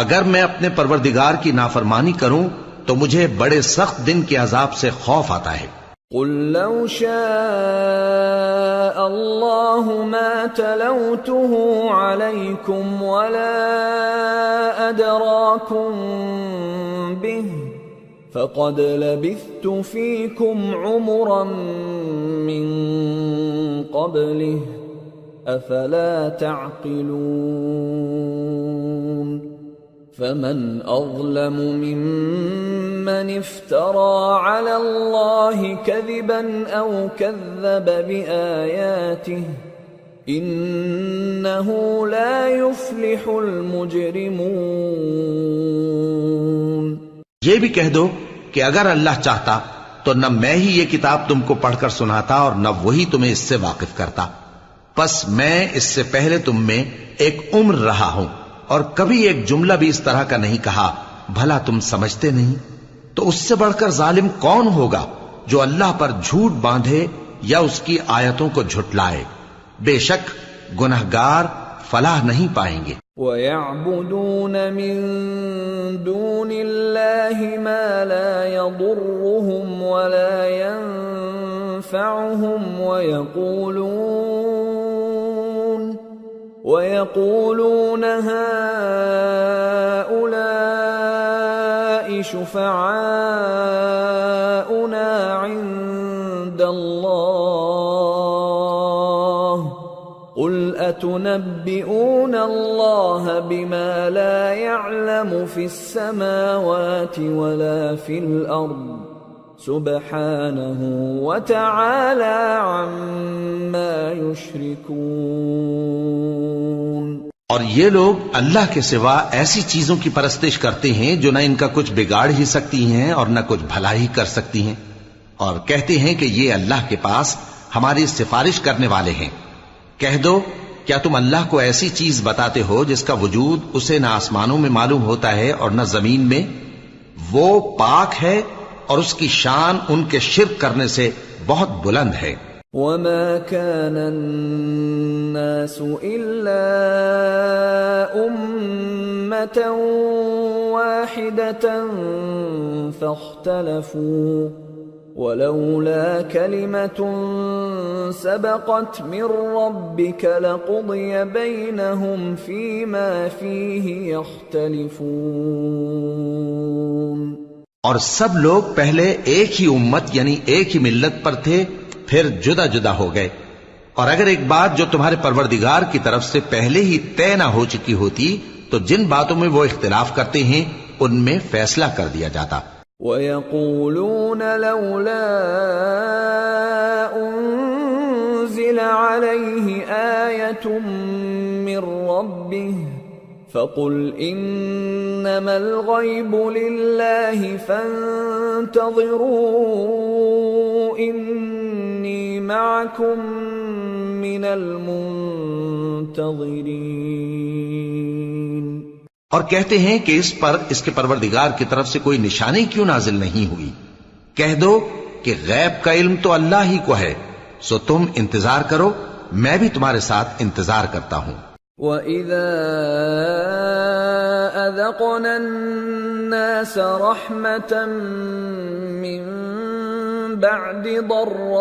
اگر میں اپنے پروردگار کی نافرمانی کروں تو مجھے بڑے سخت دن کے عذاب سے خوف آتا ہے. قل لو شاء الله ما تلوته عليكم ولا أدراكم به فقد لبثت فيكم عمرا من قبله أفلا تعقلون. فمن أظلم ممن افترى على الله كذبا أو كذب بآياته إنه لا يفلح المجرمون. یہ بھی کہہ دو کہ اگر اللہ چاہتا تو نہ میں ہی یہ کتاب تم کو پڑھ کر سناتا اور نہ وہی تمہیں اس سے واقف کرتا. پس میں اس سے پہلے تم میں ایک عمر رہا ہوں اور کبھی ایک جملہ بھی اس طرح کا نہیں کہا. بھلا تم سمجھتے نہیں؟ تو اس سے بڑھ کر ظالم کون ہوگا جو اللہ پر جھوٹ باندھے یا اس کی آیتوں کو جھٹلائے. بے شک گنہگار فلاح نہیں پائیں گے. وَيَعْبُدُونَ مِن دُونِ اللَّهِ مَا لَا يَضُرُّهُمْ وَلَا يَنفَعُهُمْ وَيَقُولُونَ هَؤُلَاءِ شُفَعَاؤُنَا عِندَ اللَّهِ قُلْ أَتُنَبِّئُونَ اللَّهَ بِمَا لَا يَعْلَمُ فِي السَّمَاوَاتِ وَلَا فِي الْأَرْضِ سُبْحَانَهُ وَتَعَالَى عَمَّا يُشْرِكُونَ. اور یہ لوگ اللہ کے سوا ایسی چیزوں کی پرستش کرتے ہیں جو نہ ان کا کچھ بگاڑ ہی سکتی ہیں اور نہ کچھ بھلا ہی کر سکتی ہیں اور کہتے ہیں کہ یہ اللہ کے پاس ہماری سفارش کرنے والے ہیں. کہہ دو کیا تم اللہ کو ایسی چیز بتاتے ہو جس کا وجود اسے نہ آسمانوں میں معلوم ہوتا ہے اور نہ زمین میں؟ وہ پاک ہے اور اس کی شان ان کے شرک کرنے سے بہت بلند ہے۔ وَمَا كَانَ النَّاسُ إِلَّا أُمَّةً وَاحِدَةً فَاخْتَلَفُوا وَلَوْلَا كَلِمَةٌ سَبَقَتْ مِنْ رَبِّكَ لَقُضِيَ بَيْنَهُمْ فِيمَا فِيهِ يَخْتَلِفُونَ۔ اور سب لوگ پہلے ایک ہی امت یعنی ایک ہی ملت پر تھے، پھر جدا جدا ہو گئے، اور اگر ایک بات جو تمہارے پروردگار کی طرف سے پہلے ہی طے نہ ہو چکی ہوتی تو جن باتوں میں وہ اختلاف کرتے ہیں ان میں فیصلہ کر دیا جاتا۔ وَيَقُولُونَ لَوْلَا أُنزِلَ عَلَيْهِ آيَةٌ مِّن رَّبِّهِ فَقُلْ إِنَّمَا الْغَيْبُ لِلَّهِ فَانتَظِرُوا إِنِّي مَعَكُمْ مِنَ الْمُنتَظِرِينَ۔ اور کہتے ہیں کہ اس پر اس کے پروردگار کی طرف سے کوئی نشانی کیوں نازل نہیں ہوئی؟ کہہ دو کہ غیب کا علم تو اللہ ہی کو ہے، سو تم انتظار کرو، میں بھی تمہارے ساتھ انتظار کرتا ہوں۔ وَإِذَا أَذَقْنَا النَّاسَ رَحْمَةً مِّن بَعْدِ ضَرَّاءَ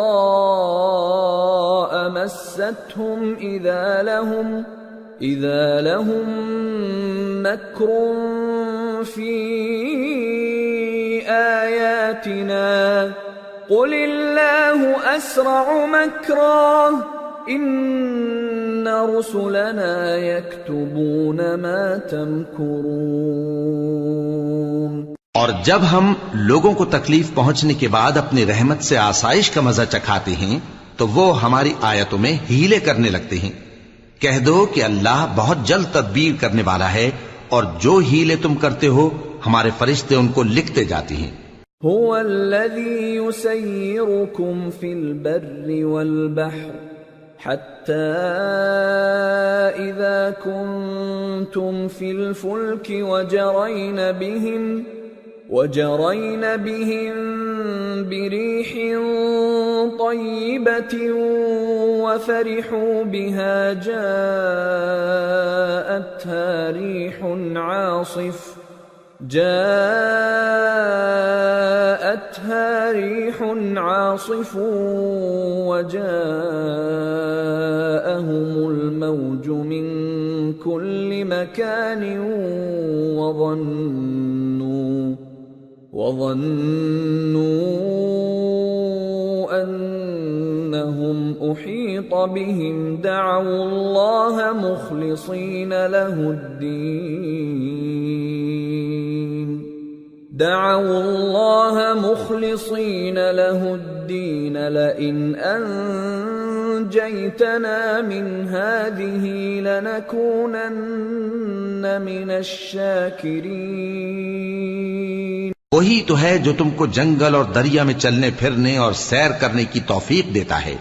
مَسَّتْهُمْ إِذَا لَهُم مَّكْرٌ فِي آيَاتِنَا قُلِ اللَّهُ أَسْرَعُ مَكْرًا إِنَّ رُسُلَنَا يَكْتُبُونَ مَا تَمْكُرُونَ۔ اور جب ہم لوگوں کو تکلیف پہنچنے کے بعد اپنی رحمت سے آسائش کا مزہ چکھاتے ہیں تو وہ ہماری آیتوں میں ہیلے کرنے لگتے ہیں۔ کہہ دو کہ اللہ بہت جلد تدبیر کرنے والا ہے، اور جو ہیلے تم کرتے ہو ہمارے فرشتے ان کو لکھتے جاتے ہیں۔ هو الذي يسيركم في البر والبحر حتى إذا كنتم في الفلك وجرين بهم بريح طيبة وفرحوا بها جاءتها ريح عاصف وجاءهم الموج من كل مكان وظنوا أنهم أحيط بهم دعوا الله مخلصين له الدين لئن أنجيتنا من هذه لنكونن من الشاكرين۔ وہی تو ہے جو تم کو جنگل اور دریا میں چلنے پھرنے اور سیر کرنے کی توفیق دیتا ہے،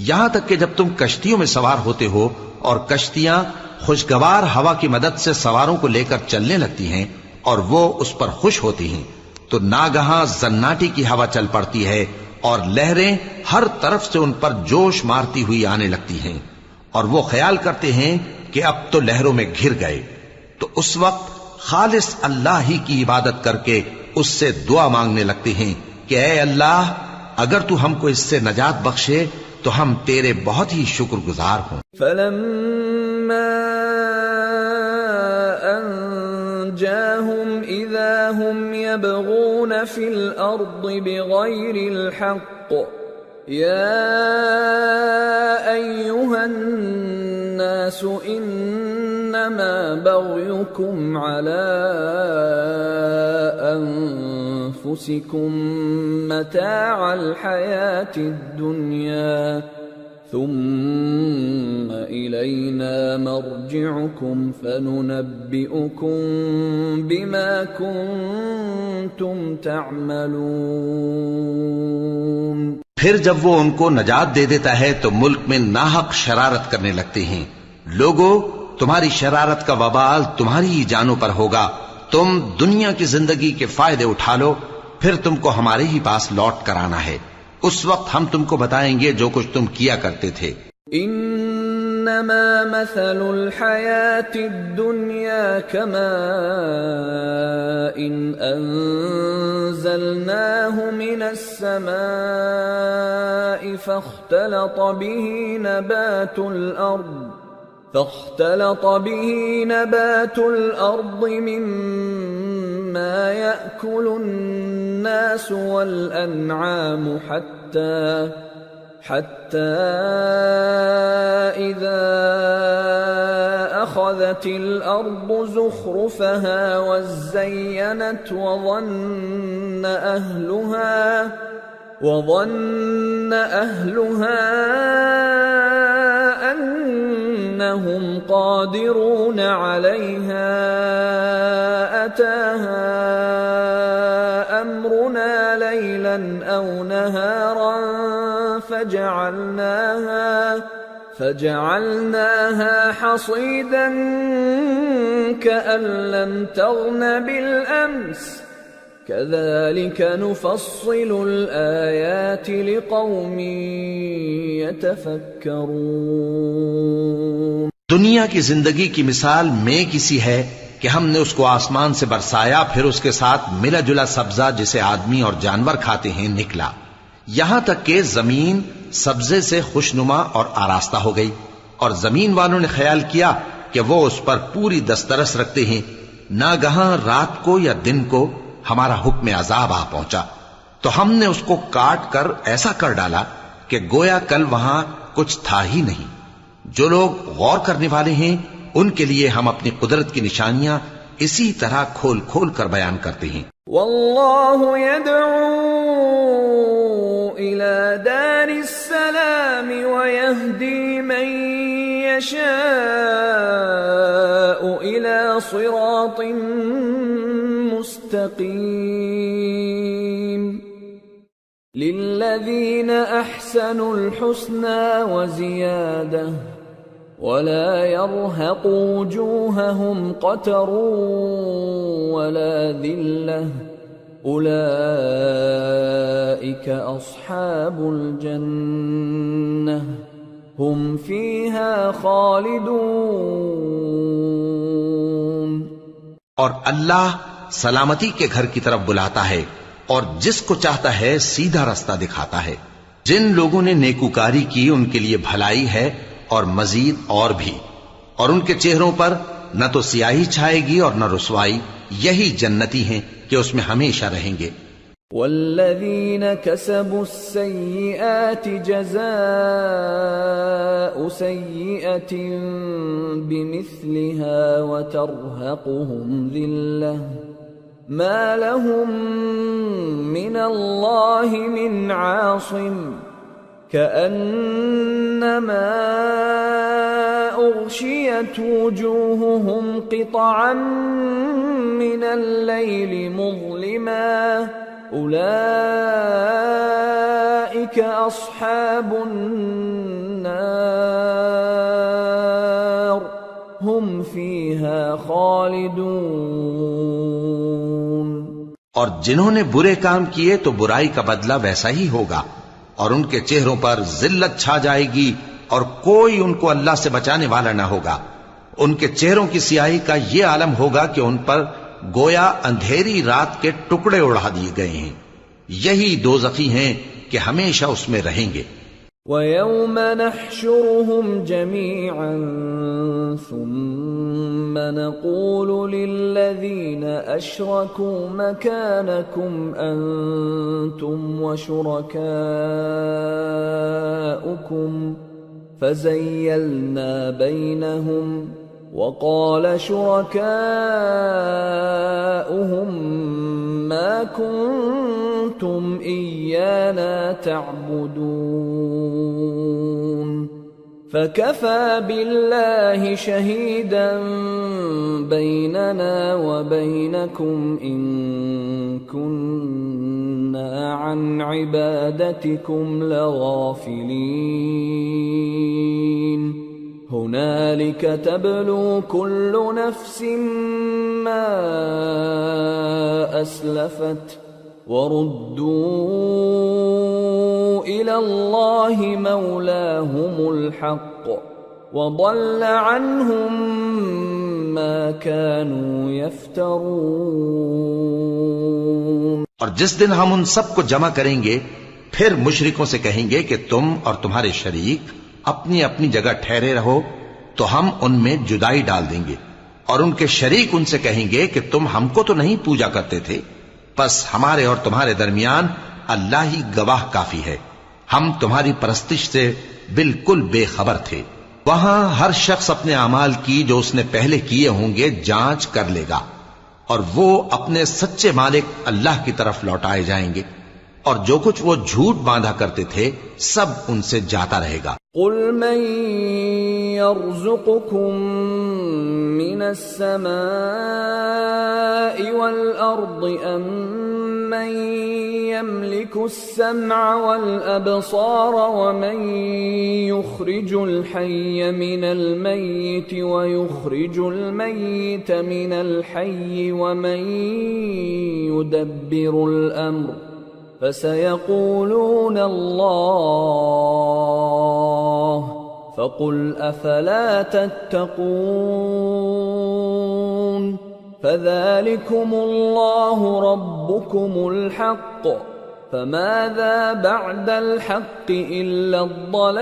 یہاں تک کہ جب تم کشتیوں میں سوار ہوتے ہو اور کشتیاں خوشگوار ہوا کی مدد سے سواروں کو لے کر چلنے لگتی ہیں اور وہ اس پر خوش ہوتی ہیں، تو ناگہاں زناٹی کی ہوا چل پڑتی ہے اور لہریں ہر طرف سے ان پر جوش مارتی ہوئی آنے لگتی ہیں، اور وہ خیال کرتے ہیں کہ اب تو لہروں میں گھر گئے، تو اس وقت خالص اللہ ہی کی عبادت کر کے اس سے دعا مانگنے لگتے ہیں کہ اے اللہ، اگر تو ہم کو اس سے نجات بخشے تو ہم تیرے بہت ہی شکر گزار ہوں۔ فَلَمَّا أَنْجَاهُمْ إِذَا هُمْ يَبْغُونَ فِي الْأَرْضِ بِغَيْرِ الْحَقِّ يَا أَيُّهَا النَّاسُ إِنَّمَا بَغْيُكُمْ عَلَى أَنفُسِكُمْ مَتَاعَ الْحَيَاةِ الدُّنْيَا ثُمَّ إِلَيْنَا مَرْجِعُكُمْ فَنُنَبِّئُكُمْ بِمَا كُنْتُمْ تعملون۔ پھر جب وہ ان کو نجات دے دیتا ہے تو ملک میں ناحق شرارت کرنے لگتے ہیں، لوگو تمہاری شرارت کا وبال تمہاری ہی جانوں پر ہوگا. تم دنیا کی زندگی کے فائدے اٹھا لو، پھر تم کو ہمارے ہی پاس لوٹ کر آنا ہے. اس وقت ہم تم کو بتائیں گے جو کچھ تم کیا کرتے تھے. انما مثل الحياة الدنيا كماء انزلناه من السماء فاختلط به نبات الأرض مما يأكل الناس والأنعام حتى إذا أخذت الأرض زخرفها وزينت وظن أهلها أنهم قادرون عليها أتاها أمرنا ليلا أو نهارا فجعلناها حصيدا كأن لم تغن بالأمس كذلك نفصل الآيات لقوم يتفكرون. دنیا کی زندگی کی مثال میں کسی ہے کہ ہم نے اس کو آسمان سے برسایا، پھر اس کے ساتھ ملا جلا سبزہ جسے آدمی اور جانور کھاتے ہیں نکلا، یہاں تک کہ زمین سبزے سے خوشنما اور آراستہ ہو گئی، اور زمین والوں نے خیال کیا کہ وہ اس پر پوری دسترس رکھتے ہیں. ناگہاں رات کو یا دن کو ہمارا حکم عذاب آ پہنچا تو ہم نے اس کو کاٹ کر ایسا کر ڈالا کہ گویا کل وہاں کچھ تھا ہی نہیں. جو لوگ غور کرنے والے ہیں ان کے لیے ہم اپنی قدرت کی نشانیاں اسی طرح کھول کھول کر بیان کرتے ہیں. واللہ يدعو إلى دار السلام ويهدي من يشاء إلى صراط مستقيم. للذين أحسنوا الحسنى وزيادة ولا يرهق وجوههم قتر ولا ذلة أولئك أصحاب الجنة هم فيها خالدون. اور اللہ سلامتی کے گھر کی طرف بلاتا ہے اور جس کو چاہتا ہے سیدھا رستہ دکھاتا ہے. جن لوگوں نے نیکوکاری کی ان کے لیے بھلائی ہے اور مزید اور بھی، اور ان کے چہروں پر نہ تو سیاہی چھائے گی اور نہ رسوائی. یہی جنتی ہیں کہ اس میں ہمیشہ رہیں گے. والذین كسبوا السیئات جزاء سیئة بمثلها وترهقهم ذلة ما لهم من الله من عاصم كأنما أغشيت وجوههم قطعا من الليل مظلما أولئك أصحاب النار هم فيها خالدون. اور جنہوں نے برے کام کیے تو برائی کا بدلہ ویسا ہی ہوگا، اور ان کے چہروں پر ذلت چھا جائے گی اور کوئی ان کو اللہ سے بچانے والا نہ ہوگا. ان کے چہروں کی سیاہی کا یہ عالم ہوگا کہ ان پر گویا اندھیری رات کے ٹکڑے اڑا دیے گئے ہیں. یہی دوزخی ہیں کہ ہمیشہ اس میں رہیں گے. وَيَوْمَ نَحْشُرُهُمْ جَمِيعًا ثُمَّ نَقُولُ لِلَّذِينَ أَشْرَكُوا مَكَانَكُمْ أَنْتُمْ وَشُرَكَاؤُكُمْ فَزَيَّلْنَا بَيْنَهُمْ وَقَالَ شُرَكَاؤُهُمْ مَا كُنْتُمْ إِيَّانَا تَعْبُدُونَ فَكَفَى بِاللَّهِ شَهِيدًا بَيْنَنَا وَبَيْنَكُمْ إِن كُنَّا عَنْ عِبَادَتِكُمْ لَغَافِلِينَ. هنالك تبلو كل نفس ما أسلفت وردوا إلى الله مولاهم الحق وضل عنهم ما كانوا يفترون. اور جس دن ہم ان سب کو جمع کریں گے پھر مشرکوں سے کہیں گے کہ تم اور تمہارے شریک اپنی اپنی جگہ ٹھہرے رہو تو ہم ان میں جدائی ڈال دیں گے، اور ان کے شریک ان سے کہیں گے کہ تم ہم کو تو نہیں پوجا کرتے تھے، بس ہمارے اور تمہارے درمیان اللہ ہی گواہ کافی ہے، ہم تمہاری پرستش سے بالکل بے خبر تھے. وہاں ہر شخص اپنے اعمال کی جو اس نے پہلے کیے ہوں گے جانچ کر لے گا، اور وہ اپنے سچے مالک اللہ کی طرف لوٹائے جائیں گے، اور جو کچھ وہ جھوٹ باندھا کرتے تھے سب ان سے جاتا رہے گا. قل من يرزقكم من السماء والأرض أم من يملك السمع والأبصار ومن يخرج الحي من الميت ويخرج الميت من الحي ومن يدبر الأمر فسيقولون الله فقل أفلا تتقون. فذلكم الله ربكم الحق فماذا بعد الحق إلا الضلال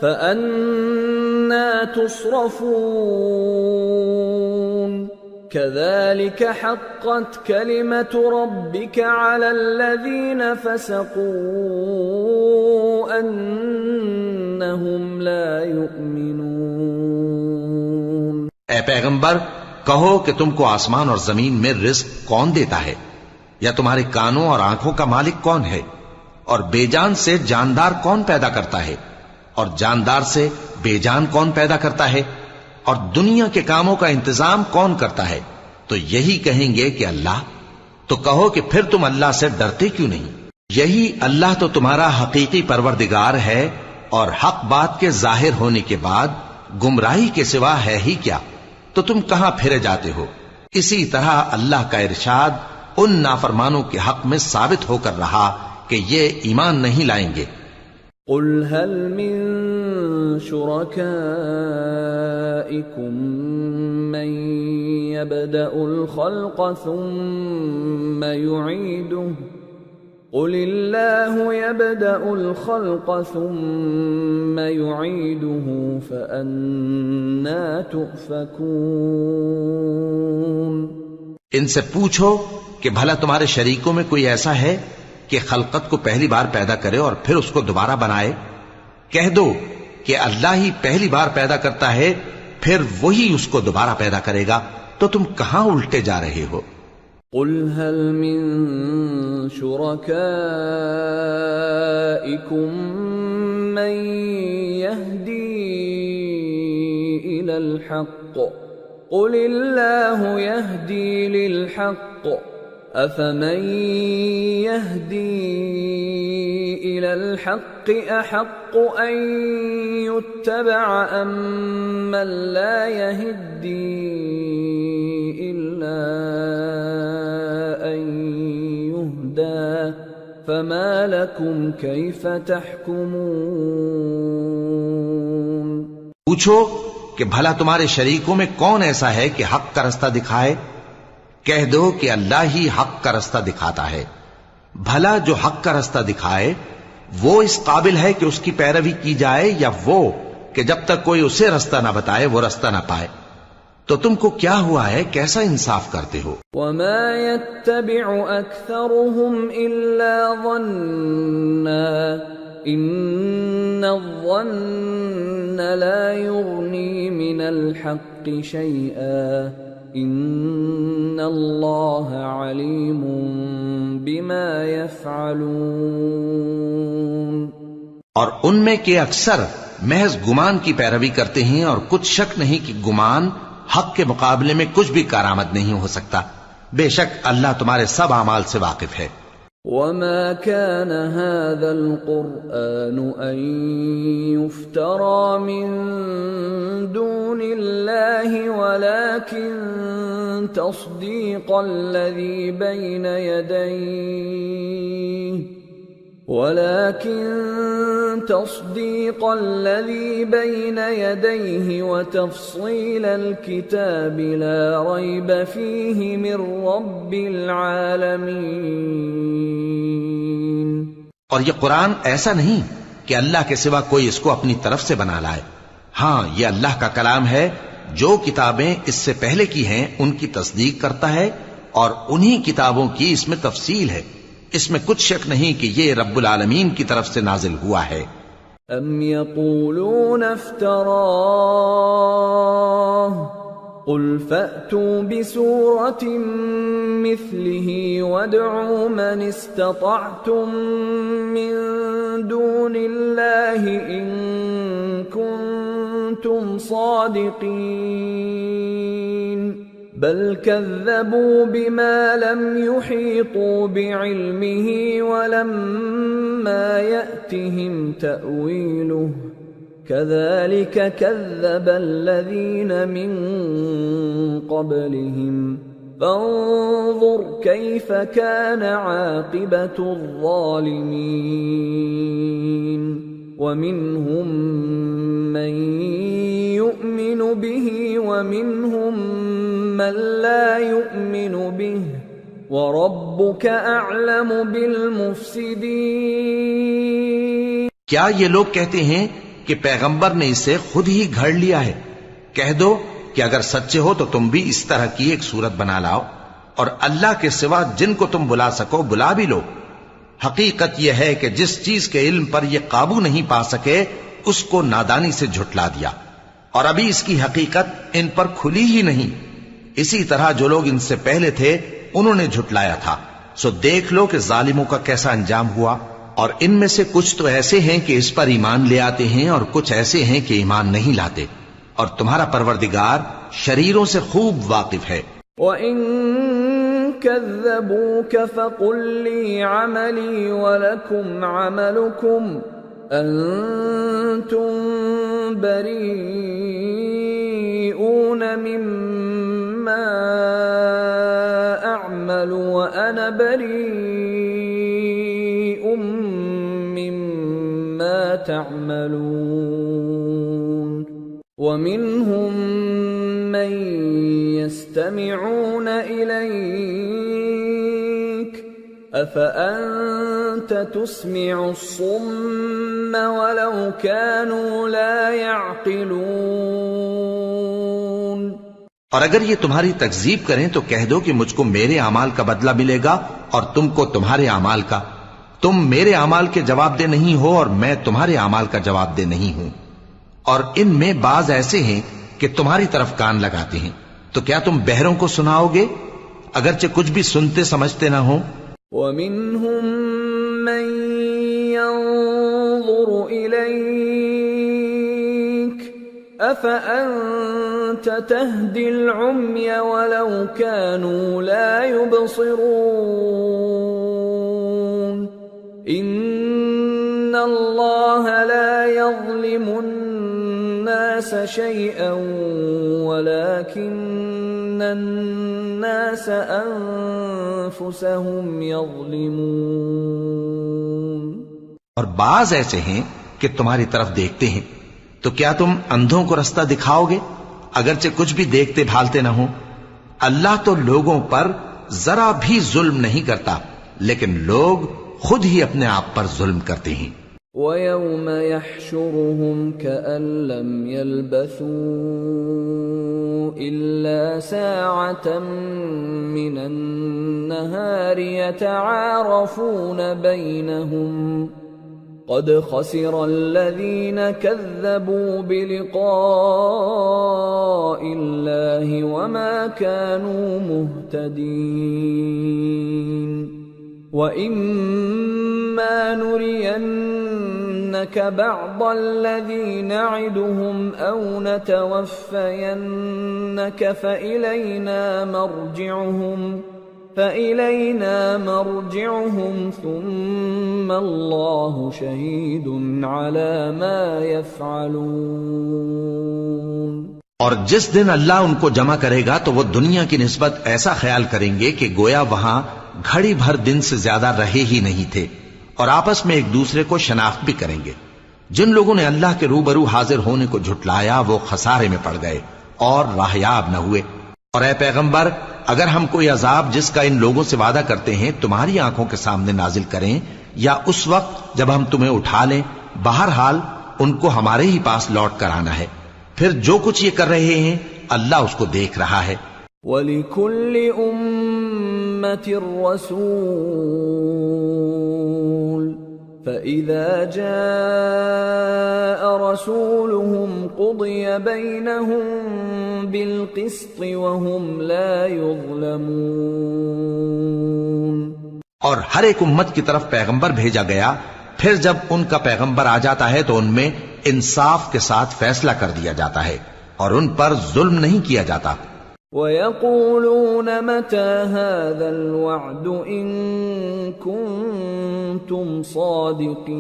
فأنى تصرفون. كذلك حقت كلمة ربك على الذين فسقوا أنهم لا يؤمنون. اے پیغمبر کہو کہ تم کو آسمان اور زمین میں رزق کون دیتا ہے، یا تمہارے کانوں اور آنکھوں کا مالک کون ہے، اور بے جان سے جاندار کون پیدا کرتا ہے، اور جاندار سے بے جان کون پیدا کرتا ہے، اور دنیا کے کاموں کا انتظام کون کرتا ہے؟ تو یہی کہیں گے کہ اللہ. تو کہو کہ پھر تم اللہ سے ڈرتے کیوں نہیں؟ یہی اللہ تو تمہارا حقیقی پروردگار ہے، اور حق بات کے ظاہر ہونے کے بعد گمراہی کے سوا ہے ہی کیا؟ تو تم کہاں پھرے جاتے ہو؟ اسی طرح اللہ کا ارشاد ان نافرمانوں کے حق میں ثابت ہو کر رہا کہ یہ ایمان نہیں لائیں گے. قل هل من شركائكم من يبدأ الخلق ثم يعيده قل الله يبدأ الخلق ثم يعيده فأنى تؤفكون. ان سے پوچھو کہ بھلا تمہارے شریکوں میں کوئی ایسا ہے کہ خلقت کو پہلی بار پیدا کرے اور پھر اس کو دوبارہ بنائے؟ کہہ دو کہ اللہ ہی پہلی بار پیدا کرتا ہے پھر وہی اس کو دوبارہ پیدا کرے گا، تو تم کہاں الٹے جا رہے ہو؟ قل هل من شركائكم من يهدي إلى الحق قل الله يهدي للحق أفمن يهدي إلى الحق أحق أن يتبع أم من لا يهدي إلا أن يهدى فما لكم كيف تحكمون. پوچھو کہ بھلا تمہارے شریکوں میں کون ایسا ہے کہ حق کا رستہ دکھائے؟ کہہ دو کہ اللہ ہی حق کا رستہ دکھاتا ہے. بھلا جو حق کا رستہ دکھائے وہ اس قابل ہے کہ اس کی پیروی کی جائے، یا وہ کہ جب تک کوئی اسے رستہ نہ بتائے وہ رستہ نہ پائے؟ تو تم کو کیا ہوا ہے، کیسا انصاف کرتے ہو؟ وما يتبع أكثرهم إلا ظنا إن الظن لا يغني من الحق شيئا ان اللہ علیم بما یفعلون. اور ان میں کے اکثر محض گمان کی پیروی کرتے ہیں، اور کچھ شک نہیں کہ گمان حق کے مقابلے میں کچھ بھی کارآمد نہیں ہو سکتا. بے شک اللہ تمہارے سب اعمال سے واقف ہے. وما كان هذا القرآن أن يفترى من دون الله ولكن تصديق الذي بين يديه وتفصيل الكتاب لا ريب فيه من رب العالمين. اور یہ قرآن ایسا نہیں کہ اللہ کے سوا کوئی اس کو اپنی طرف سے بنا لائے. ہاں، یہ اللہ کا کلام ہے. جو کتابیں اس سے پہلے کی ہیں ان کی تصدیق کرتا ہے اور انہی کتابوں کی اس میں تفصیل ہے. اس میں کچھ شک نہیں کہ یہ رب العالمین کی طرف سے نازل ہوا ہے. ام یقولون افتراہ قل فأتوا بسورة مثله وادعوا من استطعتم من دون الله إن كنتم صادقين بل كذبوا بما لم يحيطوا بعلمه ولما يأتهم تأويله كذلك كذب الذين من قبلهم فانظر كيف كان عاقبة الظالمين ومنهم من يؤمن به ومنهم من لا يؤمن به وَرَبُّكَ أَعْلَمُ بِالْمُفْسِدِينَ. کیا یہ لوگ کہتے ہیں کہ پیغمبر نے اسے خود ہی گھڑ لیا ہے؟ کہہ دو کہ اگر سچے ہو تو تم بھی اس طرح کی ایک صورت بنا لاؤ اور اللہ کے سوا جن کو تم بلا سکو بلا بھی لو. حقیقت یہ ہے کہ جس چیز کے علم پر یہ قابو نہیں پا سکے اس کو نادانی سے جھٹلا دیا اور ابھی اس کی حقیقت ان پر کھلی ہی نہیں. اسی طرح جو لوگ ان سے پہلے تھے انہوں نے جھٹلایا تھا. سو دیکھ لو کہ ظالموں کا کیسا انجام ہوا. اور ان میں سے کچھ تو ایسے ہیں کہ اس پر ایمان لے آتے ہیں اور کچھ ایسے ہیں کہ ایمان نہیں لاتے. اور تمہارا پروردگار شریروں سے خوب واقف ہے. وَإِن كَذَّبُوكَ فَقُل لِّي عَمَلِي وَلَكُمْ عَمَلُكُمْ أَنتُم بَرِيئُونَ مِمَّا أَعْمَلُ وَأَنَا بَرِيءٌ مِّمَّا تَعْمَلُونَ. وَمِنْهُمْ مَن يَسْتَمِعُونَ إِلَيْكَ أَفَأَنْتَ تُسْمِعُ الصُّمَّ وَلَوْ كَانُوا لَا يَعْقِلُونَ. اور اگر یہ تمہاری تکذیب کریں تو کہہ دو کہ مجھ کو میرے اعمال کا بدلہ ملے گا اور تم کو تمہارے اعمال کا. تم میرے اعمال کے جواب دہ نہیں ہو اور میں تمہارے اعمال کا جواب دہ نہیں ہوں. اور ان میں بعض ایسے ہیں کہ تمہاری طرف کان لگاتے ہیں. تو کیا تم بہروں کو سناؤ گے اگرچہ کچھ بھی سنتے سمجھتے نہ ہو؟ وَمِنْهُمْ مَنْ يَنظُرُ إِلَيْكَ أَفَأَنْتَ تَهْدِي الْعُمْيَ وَلَوْ كَانُوا لَا يُبْصِرُونَ. إِنَّ اللَّهَ لَا يَظْلِمُ النَّاسَ شَيْئًا وَلَكِنَّ النَّاسَ أَنفُسَهُمْ يَظْلِمُونَ. اور بعض ایسے ہیں کہ تمہاری طرف دیکھتے ہیں. تو کیا تم اندھوں کو رستہ دکھاؤ گے اگرچہ کچھ بھی دیکھتے بھالتے نہ ہو؟ اللہ تو لوگوں پر ذرا بھی ظلم نہیں کرتا لیکن لوگ خود ہی اپنے آپ پر ظلم کرتے ہیں. وَيَوْمَ يَحْشُرُهُمْ كَأَن لَّمْ يَلْبَثُوا إِلَّا سَاعَةً مِّنَ النَّهَارِ يَتَعَارَفُونَ بَيْنَهُمْ قَدْ خَسِرَ الَّذِينَ كَذَّبُوا بِلِقَاءِ اللَّهِ وَمَا كَانُوا مُهْتَدِينَ. وَإِمَّا نُرِيَنَّكَ بَعْضَ الَّذِي نَعِدُهُمْ أَوْ نَتَوَفَّيَنَّكَ فَإِلَيْنَا فإلينا مرجعهم ثم الله شهيد على ما يفعلون۔ اور جس دن اللہ ان کو جمع کرے گا تو وہ دنیا کی نسبت ایسا خیال کریں گے کہ گویا وہاں گھڑی بھر دن سے زیادہ رہے ہی نہیں تھے، اور آپس میں ایک دوسرے کو شناخت بھی کریں گے۔ جن لوگوں نے اللہ کے روبرو حاضر ہونے کو جھٹلایا وہ خسارے میں پڑ گئے اور راہیاب نہ ہوئے۔ اور اے پیغمبر، اگر ہم کوئی عذاب جس کا ان لوگوں سے وعدہ کرتے ہیں تمہاری آنکھوں کے سامنے نازل کریں یا اس وقت جب ہم تمہیں اٹھا لیں، بہرحال ان کو ہمارے ہی پاس لوٹ کر آنا ہے، پھر جو کچھ یہ کر رہے ہیں اللہ اس کو دیکھ رہا ہے۔ وَلِكُلِّ أُمَّةٍ رَّسُولٌ فَإِذَا جَاءَ رَسُولُهُمْ قُضِيَ بَيْنَهُم بِالْقِسْطِ وَهُمْ لَا يُظْلَمُونَ۔ اور ہر ایک امت کی طرف پیغمبر بھیجا گیا، پھر جب ان کا پیغمبر آ جاتا ہے تو ان میں انصاف کے ساتھ فیصلہ کر دیا جاتا ہے اور ان پر ظلم نہیں کیا جاتا۔ وَيَقُولُونَ مَتَى هَذَا الْوَعْدُ إِن كُنتُمْ صَادِقِينَ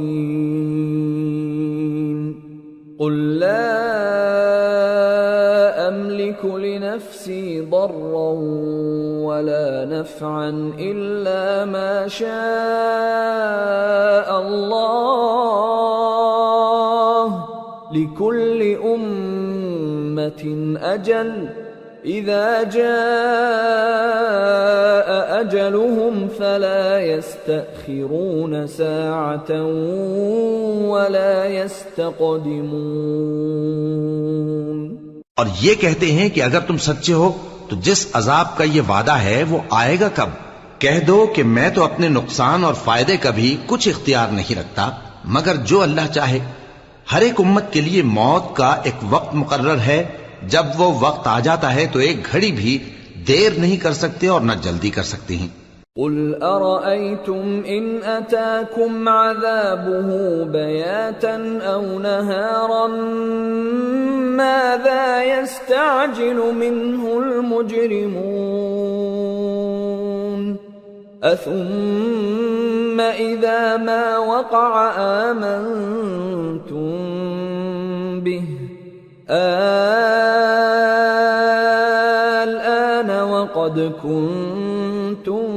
قُل لَّا أَمْلِكُ لِنَفْسِي ضَرًّا وَلَا نَفْعًا إِلَّا مَا شَاءَ اللَّهُ لِكُلِّ أُمَّةٍ أَجَلٌ إِذَا جَاءَ أَجَلُهُمْ فَلَا يَسْتَأْخِرُونَ سَاعَةً وَلَا يَسْتَقْدِمُونَ۔ اور یہ کہتے ہیں کہ اگر تم سچے ہو تو جس عذاب کا یہ وعدہ ہے وہ آئے گا کب؟ کہہ دو کہ میں تو اپنے نقصان اور فائدے کا بھی کچھ اختیار نہیں رکھتا مگر جو اللہ چاہے۔ ہر ایک امت کے لیے موت کا ایک وقت مقرر ہے، جب وہ وقت آ جاتا ہے تو ایک گھڑی بھی دیر نہیں کر سکتے اور نہ جلدی کر سکتے ہیں۔ قُلْ أَرَأَيْتُمْ إِنْ أَتَاكُمْ عَذَابُهُ بَيَاتًا أَوْ نَهَارًا مَاذَا يَسْتَعْجِلُ مِنْهُ الْمُجْرِمُونَ أَثُمَّ إِذَا مَا وَقَعَ آمَنْتُمْ بِهِ الآن وقد كنتم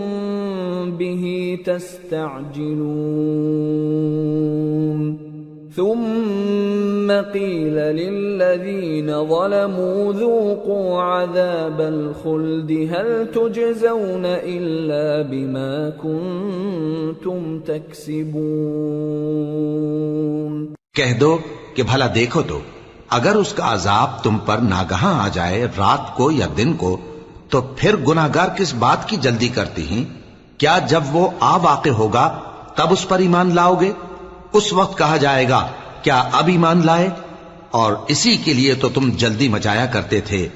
به تستعجلون ثم قيل للذين ظلموا ذوقوا عذاب الخلد هل تجزون إلا بما كنتم تكسبون۔ کہہ دو کہ بھلا دیکھو تو اگر اس کا عذاب تم پر ناگہاں آ جائے رات کو یا دن کو تو پھر گناہگار کس بات کی جلدی کرتی ہیں؟ کیا جب وہ آ واقع ہوگا تب اس پر ایمان لاؤ گے؟ اس وقت کہا جائے گا کیا اب ایمان لائے؟ اور اسی کے لیے تو تم جلدی مچایا کرتے تھے۔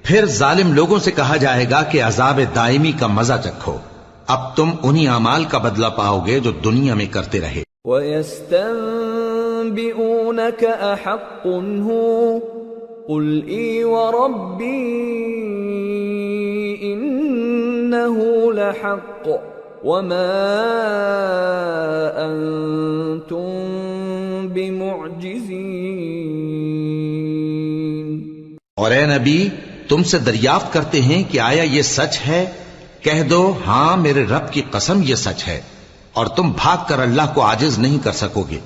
پھر ظالم لوگوں سے کہا جائے گا کہ عذاب دائمی کا مزہ چکھو، اب تم انہی اعمال کا بدلہ پاؤ گے جو دنیا میں کرتے رہے۔ وَيَسْتَنبِئُونَكَ أَحَقٌّ هُوَ قُلْ إِي وَرَبِّي إِنَّهُ لَحَقٌّ وَمَا أَنْتُمْ بِمُعْجِزِينَ۔ اور اے نبی تم سے دریافت کرتے ہیں کہ آیا یہ سچ ہے؟ کہہ دو ہاں میرے رب کی قسم یہ سچ ہے، اور تم بھاگ کر اللہ کو عاجز نہیں کر سکو گے۔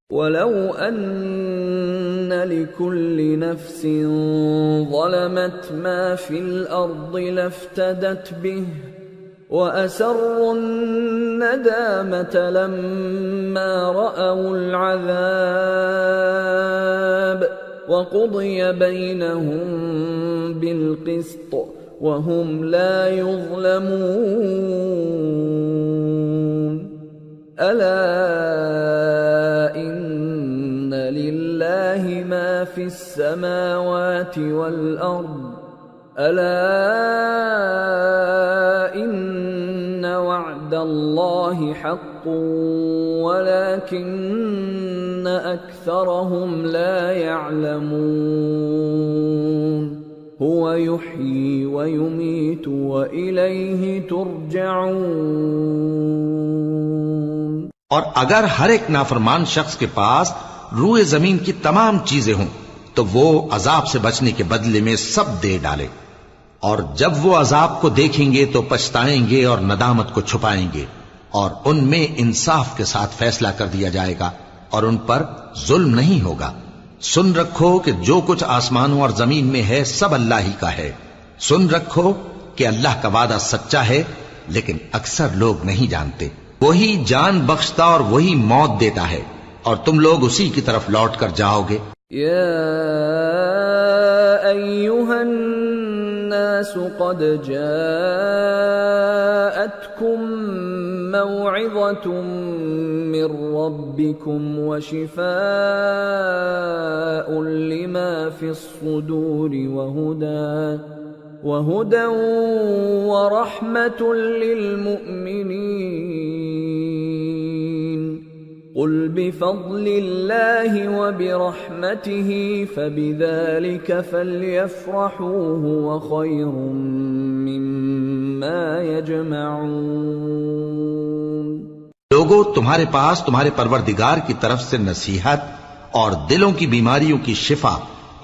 وَلَوْ أَنَّ لِكُلِّ نَفْسٍ ظَلَمَتْ مَا فِي الْأَرْضِ لَافْتَدَتْ بِهِ وَأَسَرُّوا النَّدَامَةَ لَمَّا رَأَوُا الْعَذَابَ وَقُضِيَ بَيْنَهُم بِالْقِسْطِ وَهُمْ لَا يُظْلَمُونَ۔ أَلَا إِنَّ لِلَّهِ مَا فِي السَّمَاوَاتِ وَالْأَرْضِ أَلَا إِنَّ وَعْدَ اللَّهِ حَقٌّ وَلَكِنَّ أَكْثَرَهُمْ لَا يَعْلَمُونَ۔ هو يحيي ويميت وإليه ترجعون۔ اور اگر ہر ایک نافرمان شخص کے پاس روئے زمین کی تمام چیزیں ہوں تو وہ عذاب سے بچنے کے بدلے میں سب دے ڈالے، اور جب وہ عذاب کو دیکھیں گے تو پچھتائیں گے اور ندامت کو چھپائیں گے، اور ان میں انصاف کے ساتھ فیصلہ کر دیا جائے گا اور ان پر ظلم نہیں ہوگا۔ سن رکھو کہ جو کچھ آسمانوں اور زمین میں ہے سب اللہ ہی کا ہے۔ سن رکھو کہ اللہ کا وعدہ سچا ہے، لیکن اکثر لوگ نہیں جانتے۔ وہی جان بخشتا اور وہی موت دیتا ہے، اور تم لوگ اسی کی طرف لوٹ کر جاؤ گے۔ یا ایھا الناس قد جاءتکم موعظة من ربكم وشفاء لما في الصدور وهدى ورحمة للمؤمنين۔ قل بفضل الله وبرحمته فبذلك فليفرحوا هو خير مما يجمعون۔ لوگو، تمہارے پاس تمہارے پروردگار کی طرف سے نصیحت اور دلوں کی بیماریوں کی شفا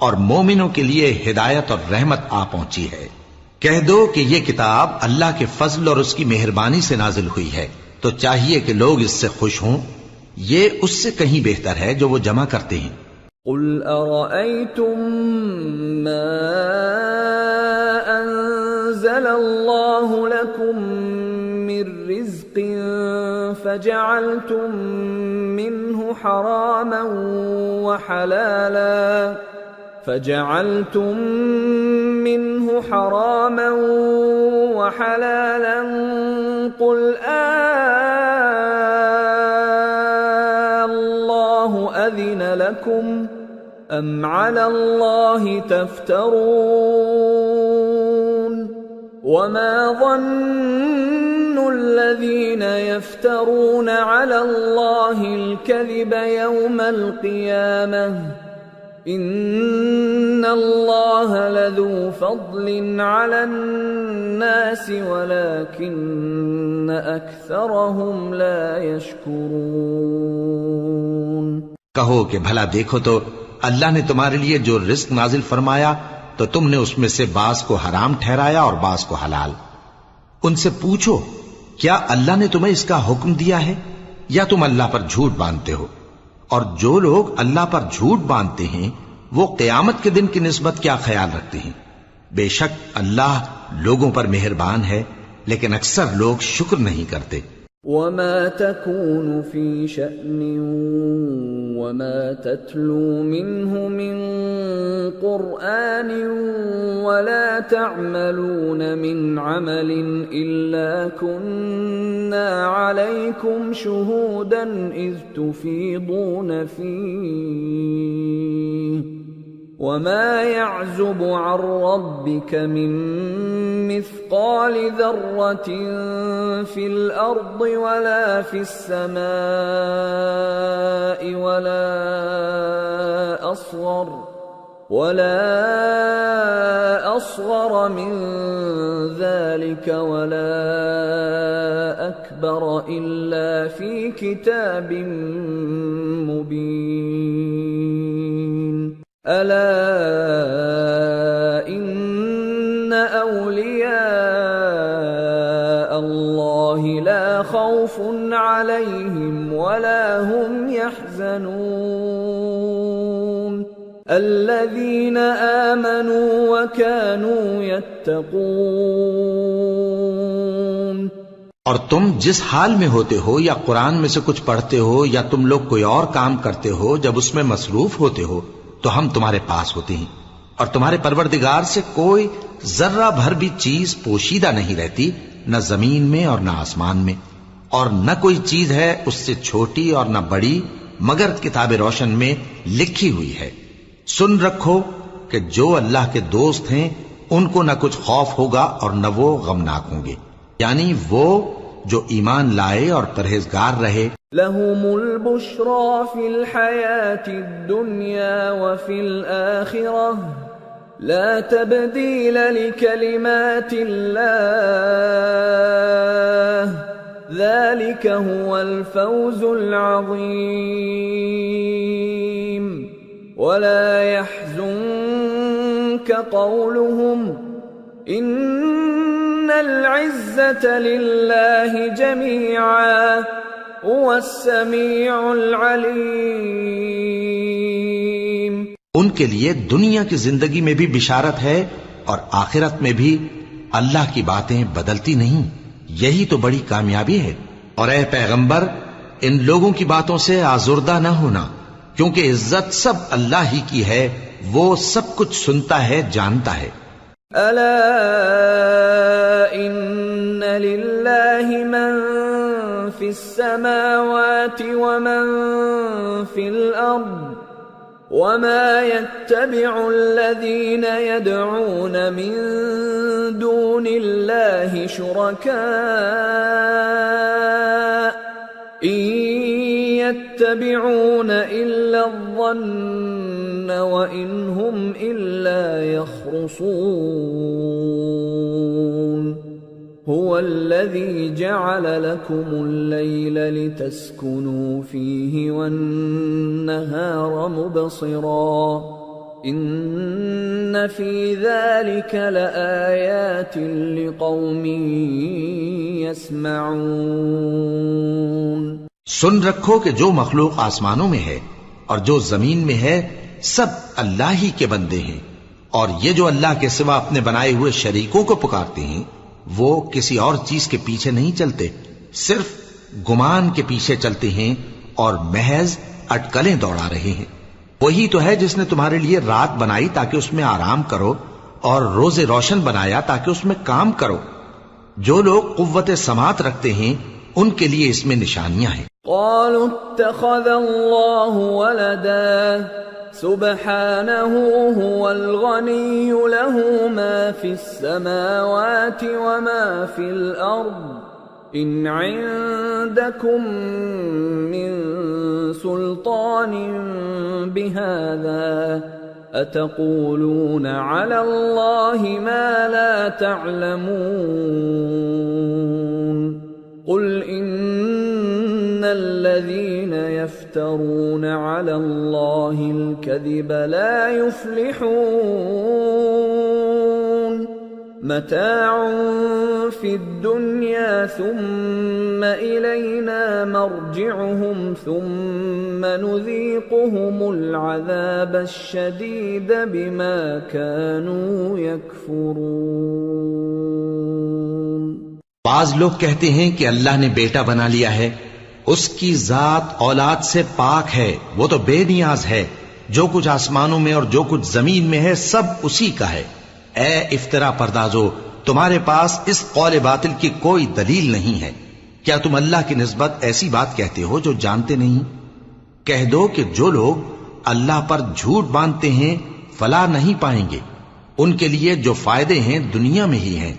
اور مومنوں کے لیے ہدایت اور رحمت آ پہنچی ہے۔ کہہ دو کہ یہ کتاب اللہ کے فضل اور اس کی مہربانی سے نازل ہوئی ہے، تو چاہیے کہ لوگ اس سے خوش ہوں۔ یہ اس سے کہیں بہتر ہے جو وہ جمع کرتے ہیں۔ قل ارأيتم ما انزل الله لكم من رزق فجعلتم منه حراما وحلالا قل الله أذن لكم أم على الله تفترون؟ وما ظن الذين يفترون على الله الكذب يوم القيامة إن الله لذو فضل على الناس ولكن أكثرهم لا يشكرون۔ کہو کہ بھلا دیکھو تو اللہ نے تمہارے لیے جو رزق نازل فرمایا تو تم نے اس میں سے بعض کو حرام ٹھہرایا اور بعض کو حلال۔ ان سے پوچھو کیا اللہ نے تمہیں اس کا حکم دیا ہے یا تم اللہ پر جھوٹ باندھتے ہو؟ اور جو لوگ اللہ پر جھوٹ باندھتے ہیں وہ قیامت کے دن کی نسبت کیا خیال رکھتے ہیں؟ بے شک اللہ لوگوں پر مہربان ہے، لیکن اکثر لوگ شکر نہیں کرتے۔ وما تكون في شأن وما تتلو منه من قرآن ولا تعملون من عمل إلا كنا عليكم شهودا إذ تفيضون فيه وما يعزب عن ربك من مثقال ذرة في الأرض ولا في السماء ولا أصغر من ذلك ولا أكبر إلا في كتاب مبين۔ ألا إن أولياء الله لا خوف عليهم ولا هم يحزنون الذين آمنوا وكانوا يتقون۔ اور تم جس حال میں ہوتے ہو یا قرآن میں سے کچھ پڑھتے ہو یا تم لوگ کوئی اور کام کرتے ہو، جب اس میں مصروف ہوتے ہو تو ہم تمہارے پاس ہوتے ہیں، اور تمہارے پروردگار سے کوئی ذرہ بھر بھی چیز پوشیدہ نہیں رہتی، نہ زمین میں اور نہ آسمان میں، اور نہ کوئی چیز ہے اس سے چھوٹی اور نہ بڑی مگر کتاب روشن میں لکھی ہوئی ہے۔ سن رکھو کہ جو اللہ کے دوست ہیں ان کو نہ کچھ خوف ہوگا اور نہ وہ غمناک ہوں گے، یعنی وہ جو ایمان لائے اور پرہیزگار رہے۔ لهم البشرى في الحياة الدنيا وفي الآخرة لا تبديل لكلمات الله ذلك هو الفوز العظيم ولا يحزنك قولهم إن العزة لله جميعا هو السميع العليم. ان کے لیے دنیا کی زندگی میں بھی بشارت ہے اور آخرت میں بھی اللہ کی باتیں بدلتی نہیں. یہی تو بڑی کامیابی ہے. اور اے پیغمبر ان لوگوں کی باتوں سے آزردہ نہ ہونا کیونکہ عزت سب اللہ ہی کی ہے. وہ سب کچھ سنتا ہے جانتا ہے. الا ان للہ من فی السماوات ومن فی الارض وما يتبع الذين يدعون من دون الله شركاء إن يتبعون إلا الظن وإن هم إلا يخرصون. هو الذي جعل لكم الليل لتسكنوا فيه والنهار مبصرا إن في ذلك لآيات لقوم يسمعون. سن رکھو کہ جو مخلوق آسمانوں میں ہے اور جو زمین میں ہے سب اللہ ہی کے بندے ہیں. اور یہ جو اللہ کے سوا اپنے بنائے ہوئے شریکوں کو پکارتے ہیں وہ کسی اور چیز کے پیچھے نہیں چلتے، صرف گمان کے پیچھے چلتے ہیں اور محض اٹکلیں دوڑا رہے ہیں. وہی تو ہے جس نے تمہارے لیے رات بنائی تاکہ اس میں آرام کرو اور روز روشن بنایا تاکہ اس میں کام کرو. جو لوگ قوت سماعت رکھتے ہیں ان کے لیے اس میں نشانیاں ہیں. قالوا اتخذ الله ولدا سبحانه هو الغني له ما في السماوات وما في الأرض إن عندكم من سلطان بهذا أتقولون على الله ما لا تعلمون. قل إن الذين يفترون على الله الكذب لا يفلحون. متاع في الدنيا ثم إلينا مرجعهم ثم نذيقهم العذاب الشديد بما كانوا يكفرون. بعض لوگ کہتے ہیں کہ اللہ نے بیٹا بنا لیا ہے. اس کی ذات اولاد سے پاک ہے، وہ تو بے نیاز ہے. جو کچھ آسمانوں میں اور جو کچھ زمین میں ہے سب اسی کا ہے. اے افطرا پردازو، تمہارے پاس اس قول باطل کی کوئی دلیل نہیں ہے. کیا تم اللہ کی نسبت ایسی بات کہتے ہو جو جانتے نہیں؟ کہہ دو کہ جو لوگ اللہ پر جھوٹ باندھتے ہیں فلاح نہیں پائیں گے. ان کے لیے جو فائدے ہیں دنیا میں ہی ہیں،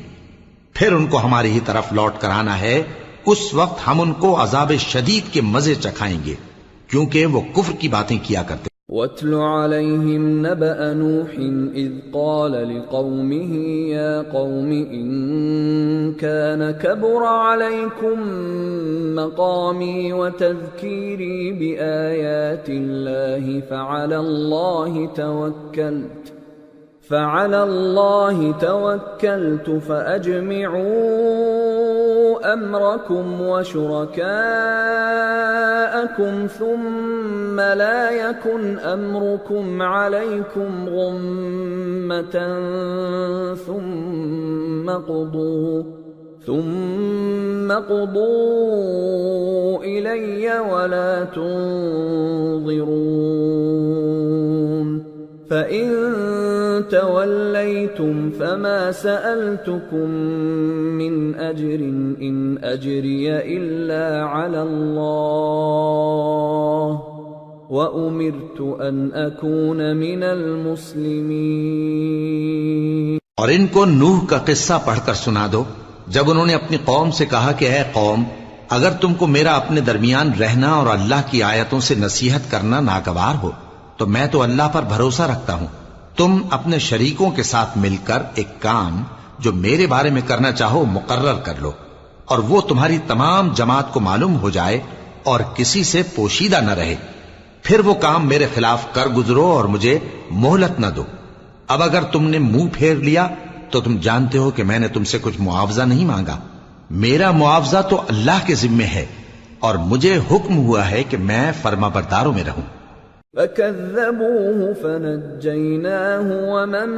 پھر ان کو ہماری ہی طرف لوٹ کر آنا ہے. اس وقت ہم ان کو عذاب شدید کے مزے چکھائیں گے کیونکہ وہ کفر کی باتیں کیا کرتے. وَاتْلُ عَلَيْهِمْ نَبَأَ نُوحٍ إِذْ قَالَ لِقَوْمِهِ يَا قَوْمِ إِن كَانَ كَبُرَ عَلَيْكُمْ مَقَامِي وَتَذْكِيرِي بِآيَاتِ اللَّهِ فعلى الله توكلت فأجمعوا أمركم وشركاءكم ثم لا يكن أمركم عليكم غمة ثم قضوا إلي ولا تنظرون. فَإِن تَوَلَّيْتُمْ فَمَا سَأَلْتُكُمْ مِنْ أَجْرٍ إِنْ أَجْرِيَ إِلَّا عَلَى اللَّهِ وَأُمِرْتُ أَنْ أَكُونَ مِنَ الْمُسْلِمِينَ. اور ان کو نوح کا قصہ پڑھ کر سنا دو جب انہوں نے اپنی قوم سے کہا کہ اے قوم، اگر تم کو میرا اپنے درمیان رہنا اور اللہ کی آیتوں سے نصیحت کرنا ناگوار ہو تو میں تو اللہ پر بھروسہ رکھتا ہوں، تم اپنے شریکوں کے ساتھ مل کر ایک کام جو میرے بارے میں کرنا چاہو مقرر کر لو، اور وہ تمہاری تمام جماعت کو معلوم ہو جائے اور کسی سے پوشیدہ نہ رہے، پھر وہ کام میرے خلاف کر گزرو اور مجھے مہلت نہ دو۔ اب اگر تم نے منہ پھیر لیا تو تم جانتے ہو کہ میں نے تم سے کچھ معاوضہ نہیں مانگا، میرا معاوضہ تو اللہ کے ذمے ہے، اور مجھے حکم ہوا ہے کہ میں فرما برداروں میں رہوں۔ فَكَذَّبُوهُ فَنَجَّيْنَاهُ وَمَن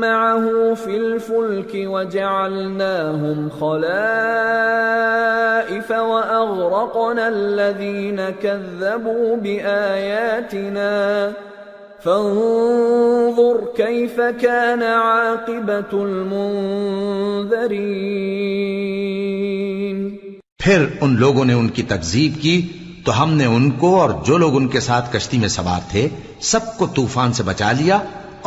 مَّعَهُ فِي الْفُلْكِ وَجَعَلْنَاهُمْ خَلَائِفَ وَأَغْرَقْنَا الَّذِينَ كَذَّبُوا بِآيَاتِنَا فَانظُرْ كَيْفَ كَانَ عَاقِبَةُ الْمُنذَرِينَ۔ پھر ان لوگوں نے ان کی تکذیب کی تو ہم نے ان کو اور جو لوگ ان کے ساتھ کشتی میں سوار تھے سب کو طوفان سے بچا لیا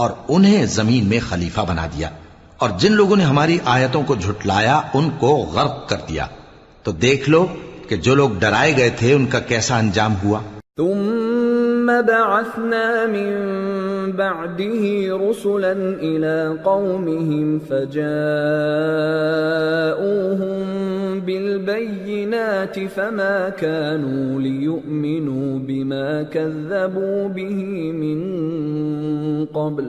اور انہیں زمین میں خلیفہ بنا دیا، اور جن لوگوں نے ہماری آیتوں کو جھٹلایا ان کو غرق کر دیا۔ تو دیکھ لو کہ جو لوگ ڈرائے گئے تھے ان کا کیسا انجام ہوا۔ ثم بعثنا من بعده رسلا إلى قومهم فجاءوهم بالبينات فما كانوا ليؤمنوا بما كذبوا به من قبل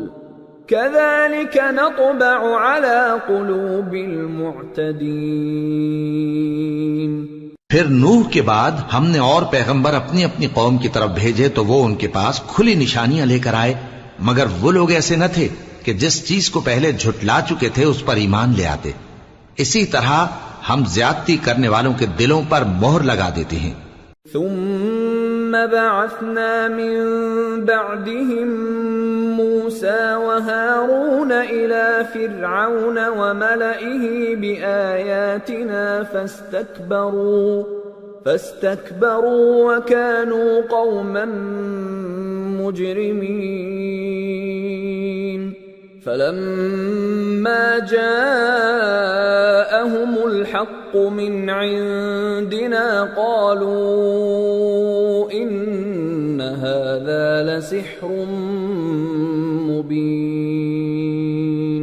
كذلك نطبع على قلوب المعتدين۔ پھر نوح کے بعد ہم نے اور پیغمبر اپنی اپنی قوم کی طرف بھیجے تو وہ ان کے پاس کھلی نشانیاں لے کر آئے، مگر وہ لوگ ایسے نہ تھے کہ جس چیز کو پہلے جھٹلا چکے تھے اس پر ایمان لے آتے۔ اسی طرح ہم زیادتی کرنے والوں کے دلوں پر مہر لگا دیتے ہیں۔ ثم بعثنا من بعدهم موسى وهارون إلى فرعون وملئه بآياتنا فاستكبروا وكانوا قوما مجرمين۔ فلما جاءهم الحق من عندنا قالوا إن هذا لسحر مبين۔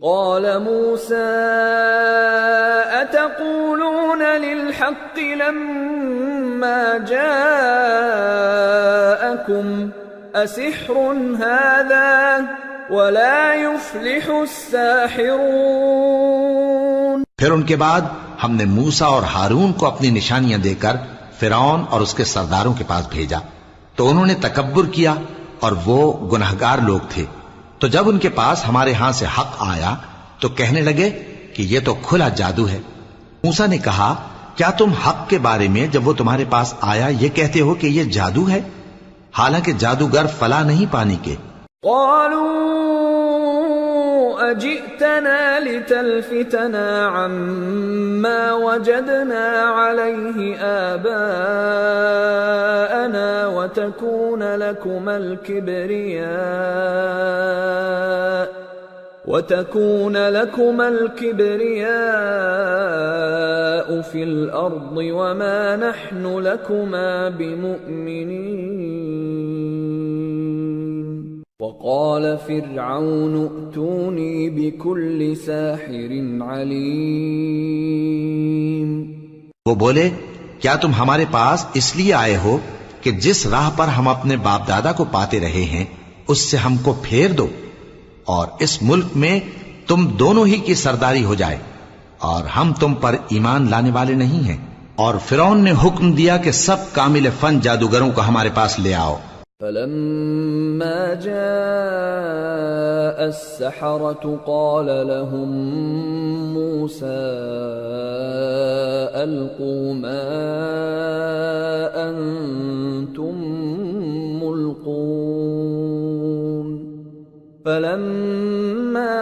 قال موسى أتقولون للحق لما جاءكم أسحر هذا ولا يفلح الساحرون۔ پھر ان کے بعد ہم نے موسیٰ اور ہارون کو اپنی نشانیاں دے کر فرعون اور اس کے سرداروں کے پاس بھیجا تو انہوں نے تکبر کیا اور وہ گنہگار لوگ تھے۔ تو جب ان کے پاس ہمارے ہاں سے حق آیا تو کہنے لگے کہ یہ تو کھلا جادو ہے۔ موسیٰ نے کہا کیا تم حق کے بارے میں جب وہ تمہارے پاس آیا یہ کہتے ہو کہ یہ جادو ہے، حالانکہ جادوگر فلاں نہیں پانی کے۔ قالوا أجئتنا لتلفتنا عما وجدنا عليه آباءنا وتكون لكما الكبرياء في الأرض وما نحن لكما بمؤمنين۔ وقال فرعون ائتوني بكل ساحر عليم۔ وہ بولے کیا تم ہمارے پاس اس لیے آئے ہو کہ جس راہ پر ہم اپنے باپ دادا کو پاتے رہے ہیں اس سے ہم کو پھیر دو، اور اس ملک میں تم دونوں ہی کی سرداری ہو جائے، اور ہم تم پر ایمان لانے والے نہیں ہیں۔ اور فرعون نے حکم دیا کہ سب کامل فن جادوگروں کو ہمارے پاس لے آؤ۔ فلما جاء السحرة قال لهم موسى ألقوا ما أنتم ملقون۔ فلما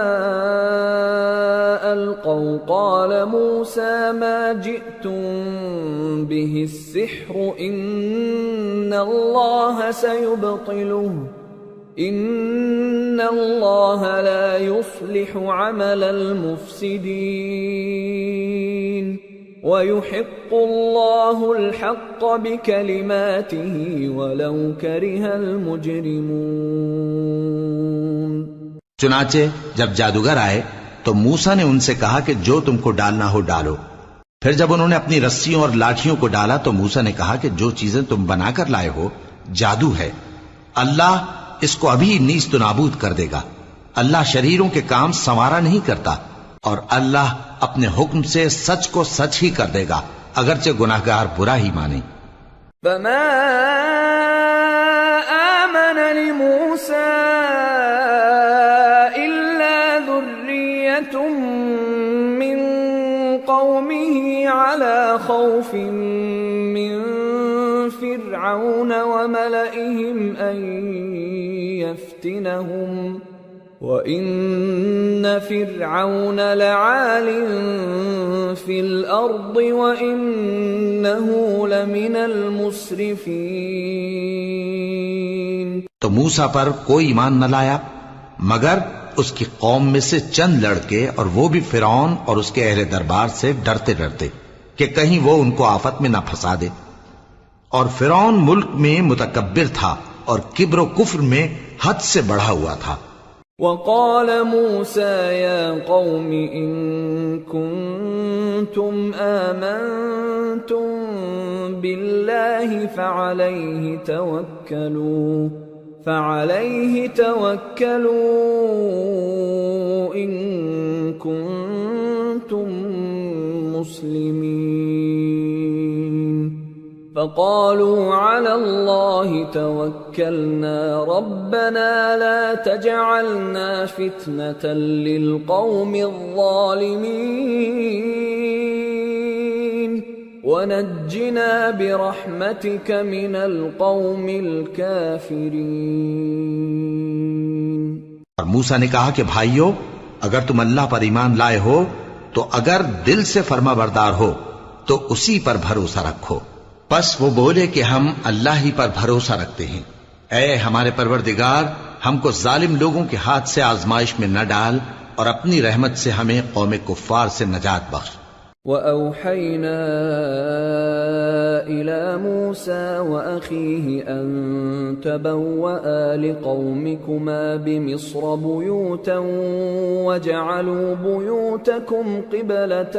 ألقوا قال موسى ما جئتم به السحر إن الله سيبطله إن الله لا يصلح عمل المفسدين۔ وَيُحِقُّ اللَّهُ الْحَقَّ بِكَلِمَاتِهِ وَلَوْ كَرِهَ الْمُجْرِمُونَ۔ چنانچہ جب جادوگر آئے تو موسیٰ نے ان سے کہا کہ جو تم کو ڈالنا ہو ڈالو۔ پھر جب انہوں نے اپنی رسیوں اور لاٹھیوں کو ڈالا تو موسیٰ نے کہا کہ جو چیزیں تم بنا کر لائے ہو جادو ہے، اللہ اس کو ابھی نیست و نابود کر دے گا۔ اللہ شریروں کے کام سنوارا نہیں کرتا، اور اللہ اپنے حکم سے سچ کو سچ ہی کر دے گا، اگرچہ گناہگار برا ہی مانے۔ فما آمن لموسى إلا ذرية من قومه على خوف من فرعون وملئهم أن يفتنهم وَإِنَّ فِرْعَوْنَ لَعَالٍ فِي الْأَرْضِ وَإِنَّهُ لَمِنَ الْمُسْرِفِينَ۔ تو موسیٰ پر کوئی ایمان نہ لایا مگر اس کی قوم میں سے چند لڑکے، اور وہ بھی فرعون اور اس کے اہل دربار سے ڈرتے ڈرتے کہ کہیں وہ ان کو آفت میں نہ پھنسا دے۔ اور فرعون ملک میں متکبر تھا اور کبر و کفر میں حد سے بڑھا ہوا تھا۔ وقال موسى يا قوم إن كنتم آمنتم بالله فعليه توكلوا إن كنتم مسلمين۔ فقالوا على الله توكلنا ربنا لا تجعلنا فتنة للقوم الظالمين ونجنا برحمتك من القوم الكافرين۔ اور موسیٰ نے کہا کہ بھائیو، اگر تم اللہ پر ایمان لائے ہو تو اگر دل سے فرما بردار ہو تو اسی پر بھروسہ رکھو۔ پس وہ بولے کہ ہم اللہ ہی پر بھروسہ رکھتے ہیں۔ اے ہمارے پروردگار، ہم کو ظالم لوگوں کے ہاتھ سے آزمائش میں نہ ڈال، اور اپنی رحمت سے ہمیں قوم کفار سے نجات بخش۔ وَأَوْحَيْنَا إِلَى مُوسَى وَأَخِيهِ أَن تَبَوَّآ لِقَوْمِكُمَا بِمِصْرَ بُيُوتًا وَاجْعَلُوا بُيُوتَكُمْ قِبْلَةً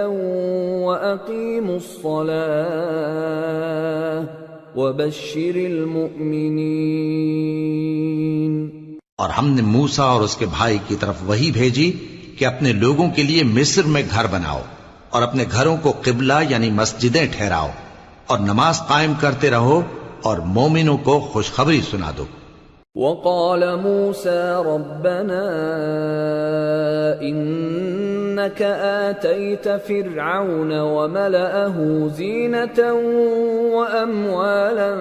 وَأَقِيمُوا الصَّلَاةَ وَبَشِّرِ الْمُؤْمِنِينَ۔ اور ہم نے موسیٰ اور اس کے بھائی کی طرف وحی بھیجی کہ اپنے لوگوں کے لیے مصر میں گھر بناؤ، اور اپنے گھروں کو قبلہ یعنی مسجدیں ٹھہراؤ، اور نماز قائم کرتے رہو، اور مومنوں کو خوشخبری سنا دو۔ وقال موسى ربنا إنك آتيت فرعون وملأه زينة وأموالا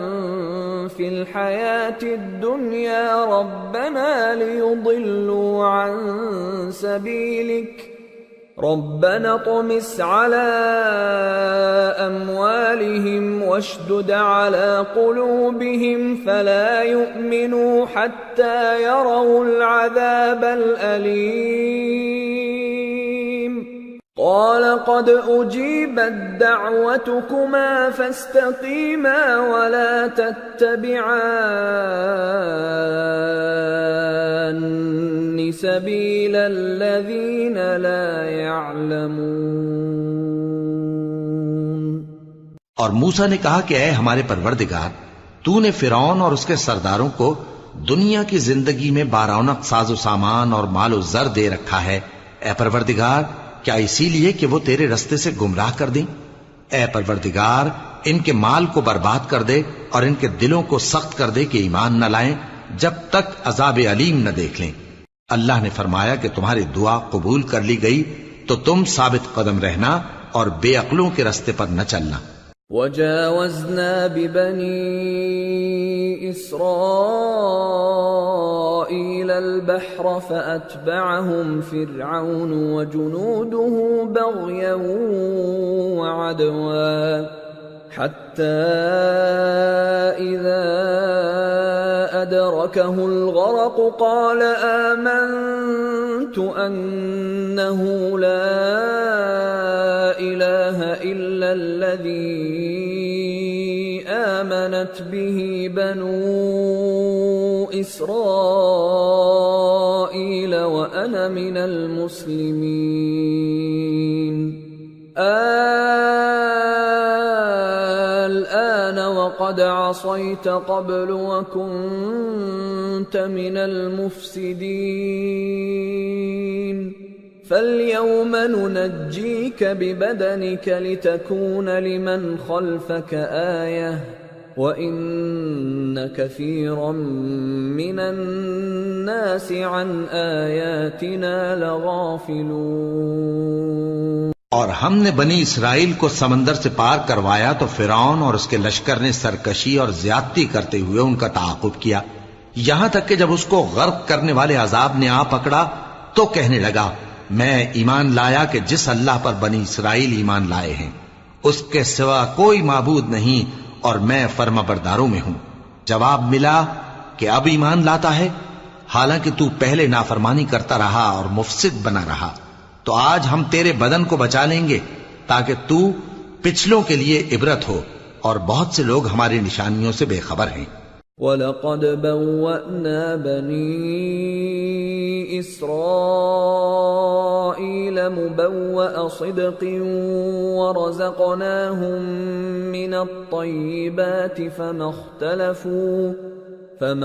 في الحياة الدنيا ربنا ليضلوا عن سبيلك ربنا اطمس على أموالهم واشدد على قلوبهم فلا يؤمنوا حتى يروا العذاب الأليم قال قد أجيبت دعوتكما فاستقيما ولا تتبعان سبيل الذين لا يعلمون۔ اور موسیٰ نے کہا کہ اے ہمارے پروردگار، تو نے فرعون اور اس کے سرداروں کو دنیا کی زندگی میں بارونق ساز و سامان اور مال و زر دے رکھا ہے، اے پروردگار کیا اسی لیے کہ وہ تیرے رستے سے گمراہ کر دیں؟ اے پروردگار ان کے مال کو برباد کر دے اور ان کے دلوں کو سخت کر دے کہ ایمان نہ لائیں جب تک عذاب علیم نہ دیکھ لیں۔ اللہ نے فرمایا کہ تمہاری دعا قبول کر لی گئی تو تم ثابت قدم رہنا اور بے عقلوں کے رستے پر نہ چلنا۔ وَجَاوَزْنَا بِبَنِي إِسْرَائِيلَ الْبَحْرَ فَأَتْبَعَهُمْ فِرْعَوْنُ وَجُنُودُهُ بَغْيًا وَعَدْوًا حَتَّى إِذَا أَدْرَكَهُ الْغَرَقُ قَالَ آمَنْتُ أَنَّهُ لَا إِلَهَ إِلَّا الذي آمنت به بنو إسرائيل وأنا من المسلمين الآن وقد عصيت قبل وكنت من المفسدين فاليوم ننجيك ببدنك لتكون لمن خلفك آية وإن كثيرا من الناس عن آياتنا لغافلون۔ اور ہم نے بنی اسرائیل کو سمندر سے پار کروایا تو فرعون اور اس کے لشکر نے سرکشی اور زیادتی کرتے ہوئے ان کا تعاقب کیا، یہاں تک کہ جب اس کو غرق کرنے والے عذاب نے آ پکڑا تو کہنے لگا میں ایمان لایا کہ جس اللہ پر بنی اسرائیل ایمان لائے ہیں اس کے سوا کوئی معبود نہیں اور میں فرما برداروں میں ہوں۔ جواب ملا کہ اب ایمان لاتا ہے حالانکہ تو پہلے نافرمانی کرتا رہا اور مفسد بنا رہا، تو آج ہم تیرے بدن کو بچا لیں گے تاکہ تو پچھلوں کے لیے عبرت ہو، اور بہت سے لوگ ہماری نشانیوں سے بے خبر ہیں۔ وَلَقَدْ بَوَّأْنَا بَنِي إِسْرَائِيلَ مُبَوَّأَ صِدْقٍ وَرَزَقْنَاهُمْ مِنَ الطَّيِّبَاتِ فَمَا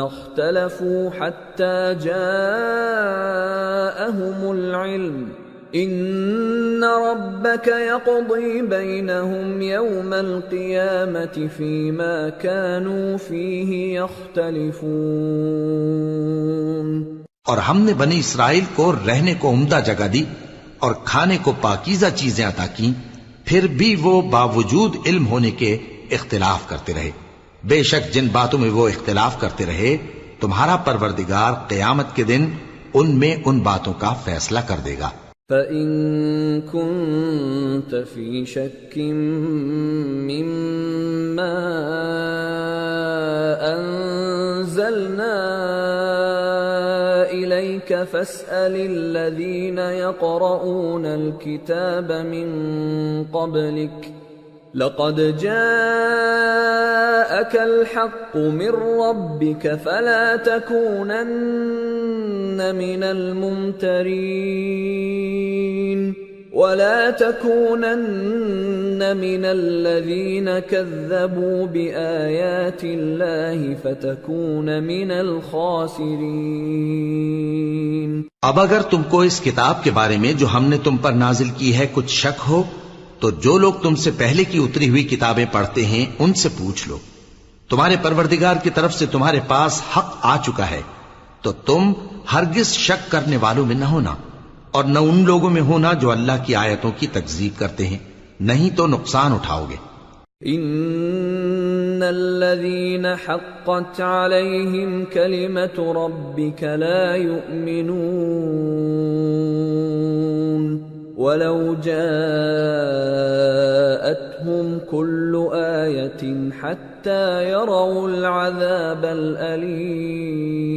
اخْتَلَفُوا حَتَّى جَاءَهُمُ الْعِلْمُ إِنَّ رَبَّكَ يَقْضِي بَيْنَهُمْ يَوْمَ الْقِيَامَةِ فِيمَا كَانُوا فِيهِ يَخْتَلِفُونَ۔ اور ہم نے بنی اسرائیل کو رہنے کو عمدہ جگہ دی اور کھانے کو پاکیزہ چیزیں عطا کیں، پھر بھی وہ باوجود علم ہونے کے اختلاف کرتے رہے۔ بے شک جن باتوں میں وہ اختلاف کرتے رہے تمہارا پروردگار قیامت کے دن ان میں ان باتوں کا فیصلہ کر دے گا۔ فَإِن كُنتَ فِي شَكٍّ مِّمَّا أَنزَلْنَا إِلَيْكَ فَاسْأَلِ الَّذِينَ يَقْرَؤُونَ الْكِتَابَ مِن قَبْلِكَ لَقَدْ جَاءَكَ الْحَقُّ مِن رَّبِّكَ فَلَا تَكُونَنَّ مِنَ الْمُمْتَرِينَ وَلَا تَكُونَنَّ مِنَ الَّذِينَ كَذَّبُوا بِآيَاتِ اللَّهِ فَتَكُونَ مِنَ الْخَاسِرِينَ۔ اب اگر تم کو اس کتاب کے بارے میں جو ہم نے تم پر نازل کی ہے کچھ شک ہو تو جو لوگ تم سے پہلے کی اتری ہوئی کتابیں پڑھتے ہیں ان سے پوچھ لو، تمہارے پروردگار کی طرف سے تمہارے پاس حق آ چکا ہے تو تم ہرگز شک کرنے والوں میں نہ ہونا، اور نہ ان لوگوں میں ہونا جو اللہ کی آیتوں کی تکذیب کرتے ہیں، نہیں تو نقصان اٹھاؤ گے۔ ان الذين حقت عليهم كلمة ربك لا يؤمنون ولو جاءتهم كل آية حتى يروا العذاب الأليم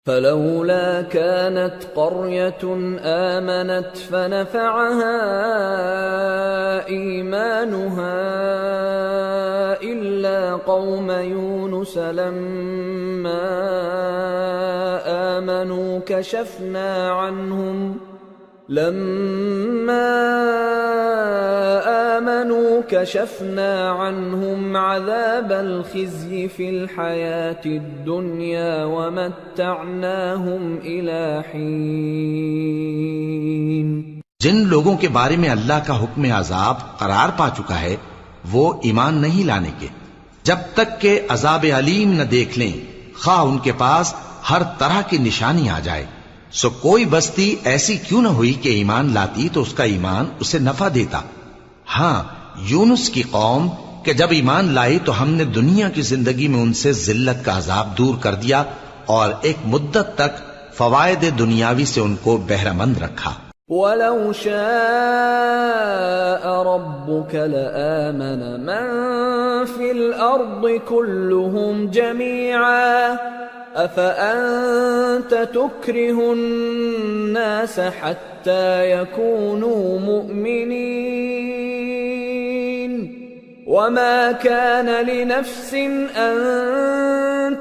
فلولا كانت قرية آمنت فنفعها إيمانها إلا قوم يونس لما آمنوا كشفنا عنهم عذاب الخزي في الحياة الدنيا ومتعناهم إلى حين۔ جن لوگوں کے بارے میں اللہ کا حکم عذاب قرار پا چکا ہے وہ ایمان نہیں لانے کے جب تک کہ عذاب علیم نہ دیکھ لیں، خواہ ان کے پاس ہر طرح کی نشانی آ جائے۔ سو کوئی بستی ایسی کیوں نہ ہوئی کہ ایمان لاتی تو اس کا ایمان اسے نفع دیتا۔ ہاں، یونس کی قوم کہ جب ایمان لائی تو ہم نے دنیا کی زندگی میں ان سے ذلت کا عذاب دور کر دیا اور ایک مدت تک فوائد دنیاوی سے ان کو بہرہ مند رکھا۔ وَلَوْ شَاءَ رَبُّكَ لَآمَنَ مَن فِي الْأَرْضِ كُلُّهُمْ جَمِيعًا أفأنت تكره الناس حتى يكونوا مؤمنين وما كان لنفس أن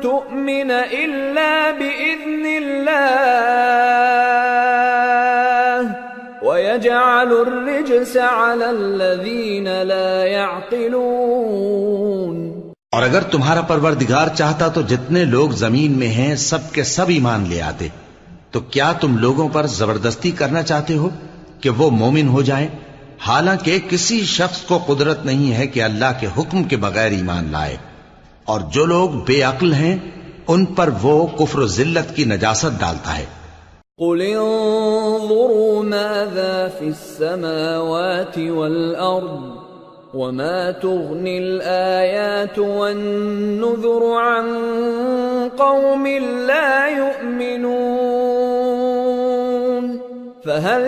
تؤمن إلا بإذن الله ويجعل الرجس على الذين لا يعقلون. اور اگر تمہارا پروردگار چاہتا تو جتنے لوگ زمین میں ہیں سب کے سب ایمان لے آتے. تو کیا تم لوگوں پر زبردستی کرنا چاہتے ہو کہ وہ مومن ہو جائیں؟ حالانکہ کسی شخص کو قدرت نہیں ہے کہ اللہ کے حکم کے بغیر ایمان لائے. اور جو لوگ بے عقل ہیں ان پر وہ کفر و ذلت کی نجاست ڈالتا ہے. قل انظروا ماذا في السماوات والأرض وما تغني الآيات والنذر عن قوم لا يؤمنون فهل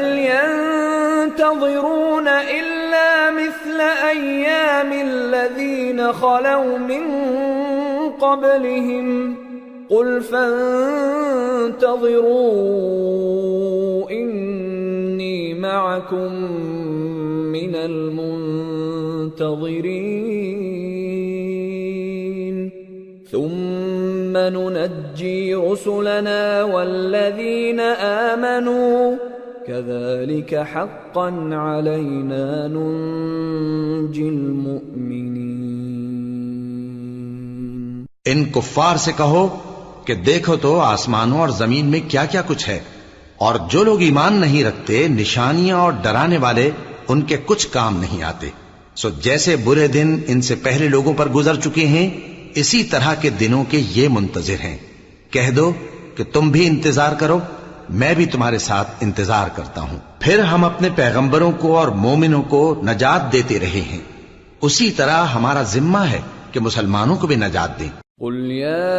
ينتظرون إلا مثل أيام الذين خلوا من قبلهم قل فانتظروا إني معكم من المنتظرين ثم ننجي رسلنا والذين آمنوا كذلك حقا علينا ننجي المؤمنين. ان کفار سے کہو کہ دیکھو تو آسمانوں اور زمین میں کیا کیا کچھ ہے، اور جو لوگ ایمان نہیں رکھتے نشانیاں اور ڈرانے والے ان کے کچھ کام نہیں آتے. سو جیسے برے دن ان سے پہلے لوگوں پر گزر چکے ہیں اسی طرح کے دنوں کے یہ منتظر ہیں. کہہ دو کہ تم بھی انتظار کرو، میں بھی تمہارے ساتھ انتظار کرتا ہوں. پھر ہم اپنے پیغمبروں کو اور مومنوں کو نجات دیتے رہے ہیں، اسی طرح ہمارا ذمہ ہے کہ مسلمانوں کو بھی نجات دیں. قل يا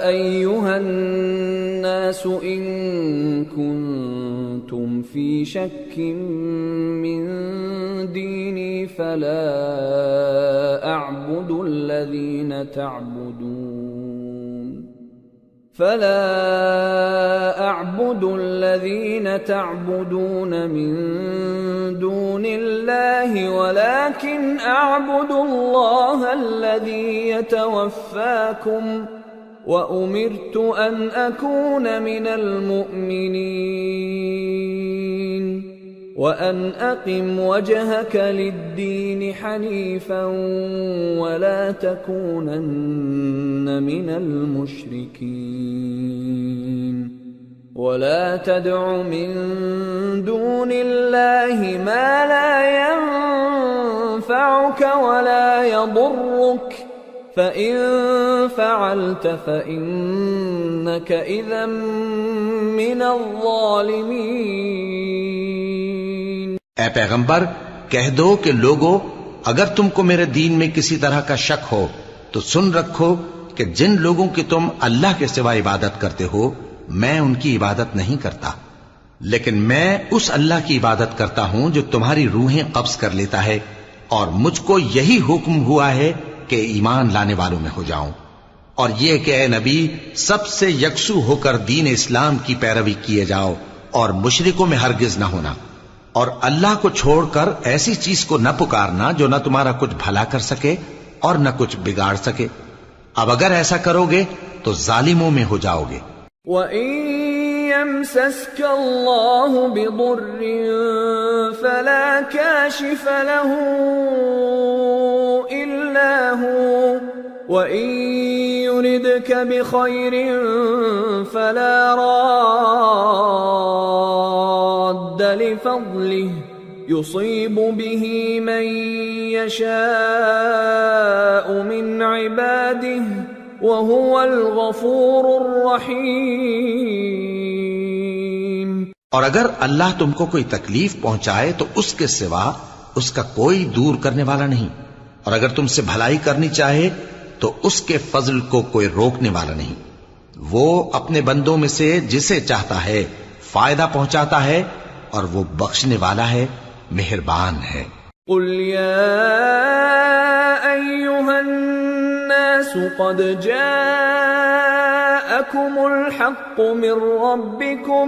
أيها الناس إن كنتم في شك من ديني فلا أعبد الذين تعبدون من دون الله ولكن أعبد الله الذي يتوفاكم وأمرت أن أكون من المؤمنين وأن أقم وجهك للدين حنيفا ولا تكونن من المشركين ولا تدع من دون الله ما لا ينفعك ولا يضرك فإن فعلت فإنك إذا من الظالمين. اے پیغمبر کہہ دو کہ لوگو اگر تم کو میرے دین میں کسی طرح کا شک ہو تو سن رکھو کہ جن لوگوں کی تم اللہ کے سوا عبادت کرتے ہو میں ان کی عبادت نہیں کرتا، لیکن میں اس اللہ کی عبادت کرتا ہوں جو تمہاری روحیں قبض کر لیتا ہے، اور مجھ کو یہی حکم ہوا ہے کہ ایمان لانے والوں میں ہو جاؤں. اور یہ کہ اے نبی سب سے یکسو ہو کر دین اسلام کی پیروی کیے جاؤ اور مشرکوں میں ہرگز نہ ہونا، اور اللہ کو چھوڑ کر ایسی چیز کو نہ پکارنا جو نہ تمہارا کچھ بھلا کر سکے اور نہ کچھ بگاڑ سکے. اب اگر ایسا کرو گے تو ظالموں میں ہو جاؤ گے. وَإِن يَمْسَسْكَ اللَّهُ بِضُرٍّ فَلَا كَاشِفَ لَهُ إِلَّا هُوَ وَإِن يُرِدْكَ بِخَيْرٍ فَلَا رَادَّ لِفَضْلِهِ يُصِيبُ بِهِ مَن يَشَاءُ مِنْ عِبَادِهِ وَهُوَ الْغَفُورُ الرَّحِيمُ. اور اگر اللہ تم کو کوئی تکلیف پہنچائے تو اس کے سوا اس کا کوئی دور کرنے والا نہیں، اور اگر تم سے بھلائی کرنی چاہے تو اس کے فضل کو کوئی روکنے والا نہیں. وہ اپنے بندوں میں سے جسے چاہتا ہے فائدہ پہنچاتا ہے اور وہ بخشنے والا ہے، مہربان ہے. قل يا أيها الناس قد جاءكم الحق من ربكم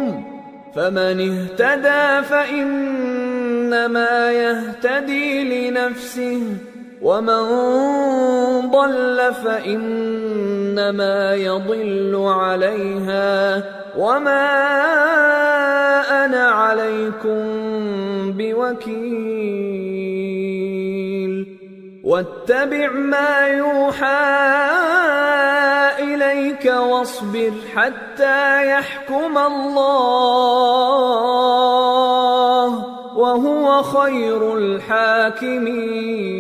فمن اهتدى فإنما يهتدي لنفسه ومن ضل فإنما يضل عليها وما أنا عليكم بوكيل واتبع ما يوحى إليك واصبر حتى يحكم الله وهو خير الحاكمين۔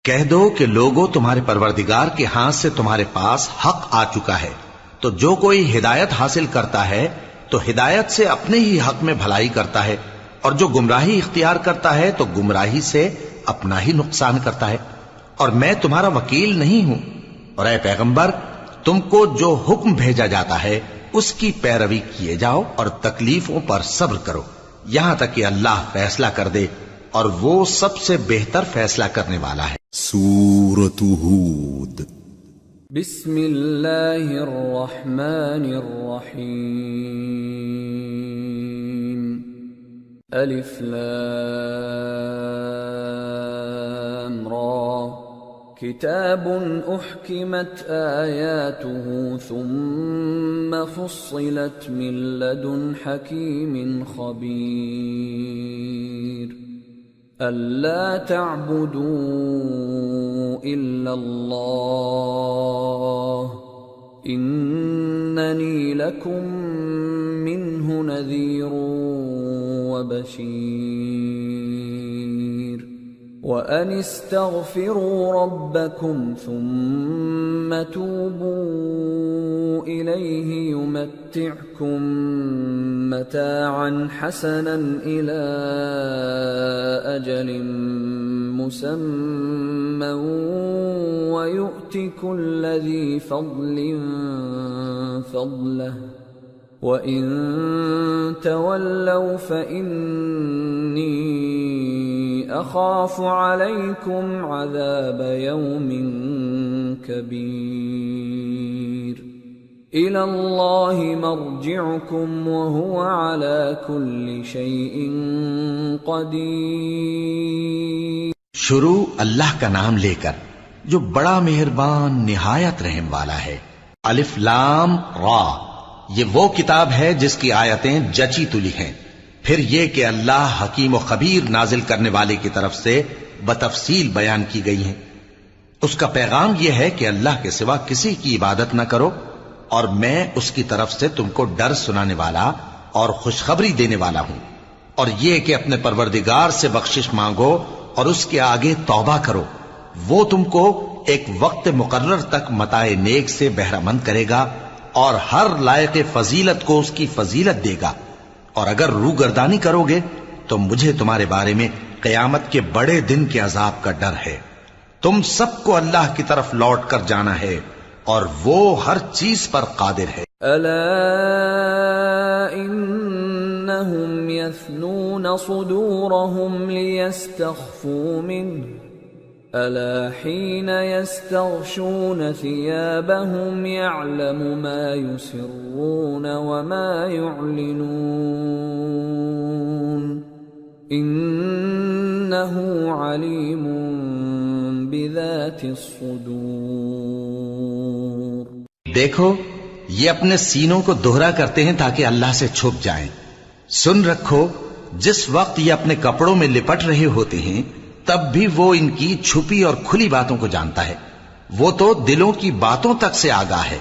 کہہ دو کہ لوگو تمہارے پروردگار کے ہاتھ سے تمہارے پاس حق آ چکا ہے، تو جو کوئی ہدایت حاصل کرتا ہے تو ہدایت سے اپنے ہی حق میں بھلائی کرتا ہے، اور جو گمراہی اختیار کرتا ہے تو گمراہی سے اپنا ہی نقصان کرتا ہے، اور میں تمہارا وکیل نہیں ہوں۔ اور اے پیغمبر، تم کو جو حکم بھیجا جاتا ہے اس کی پیروی کیے جاؤ اور تکلیفوں پر صبر کرو یہاں تک کہ اللہ فیصلہ کر دے، اور وہ سب سے بہتر فیصلہ کرنے والا ہے۔ سورة ہود۔ بسم اللہ الرحمن الرحیم۔ الف لام را کتاب احکمت آیاته ثم فصلت من لدن حکیم خبیر أَلَّا تَعْبُدُوا إِلَّا اللَّهَ إِنَّنِي لَكُمْ مِنْهُ نَذِيرٌ وَبَشِيرٌ وَأَنِ اسْتَغْفِرُوا رَبَّكُمْ ثُمَّ تُوبُوا إِلَيْهِ يُمَتِّعْكُمْ مَتَاعًا حَسَنًا إِلَى أَجَلٍ مُّسَمًّى وَيُؤْتِ كُلَّ ذِي فَضْلٍ فَضْلَهُ وَإِن تَوَلَّوْا فَإِنِّي أَخَافُ عَلَيْكُمْ عَذَابَ يَوْمٍ كَبِيرٍ إِلَى اللَّهِ مَرْجِعُكُمْ وَهُوَ عَلَى كُلِّ شَيْءٍ قَدِيرٌ۔ شروع اللہ کا نام لے کر جو بڑا مہربان نہایت رحم والا ہے۔ الف لام را، یہ وہ کتاب ہے جس کی آیتیں جچی تلی ہیں۔ پھر یہ کہ اللہ حکیم و خبیر نازل کرنے والے کی طرف سے بتفصیل بیان کی گئی ہیں۔ اس کا پیغام یہ ہے کہ اللہ کے سوا کسی کی عبادت نہ کرو، اور میں اس کی طرف سے تم کو ڈر سنانے والا اور خوشخبری دینے والا ہوں، اور یہ کہ اپنے پروردگار سے بخشش مانگو اور اس کے آگے توبہ کرو، وہ تم کو ایک وقت مقرر تک متاع نیک سے بہرہ مند کرے گا اور ہر لائق فضیلت کو اس کی فضیلت دے گا، اور اگر روگردانی کرو گے تو مجھے تمہارے بارے میں قیامت کے بڑے دن کے عذاب کا ڈر ہے۔ تم سب کو اللہ کی طرف لوٹ کر جانا ہے اور وہ ہر چیز پر قادر ہے۔ الا انہم یثنون صدورہم لیستخفوا منہ الا حین یستغشون ثیابہم یعلم ما یسرون وما یعلنون انہ علیم بذات الصدور۔ دیکھو، یہ اپنے سینوں کو دوہرا کرتے ہیں تاکہ اللہ سے چھپ جائیں۔ سن رکھو، جس وقت یہ اپنے کپڑوں میں لپٹ رہے ہوتے ہیں تب بھی وہ ان کی چھپی اور کھلی باتوں کو جانتا ہے، وہ تو دلوں کی باتوں تک سے آگاہ ہے۔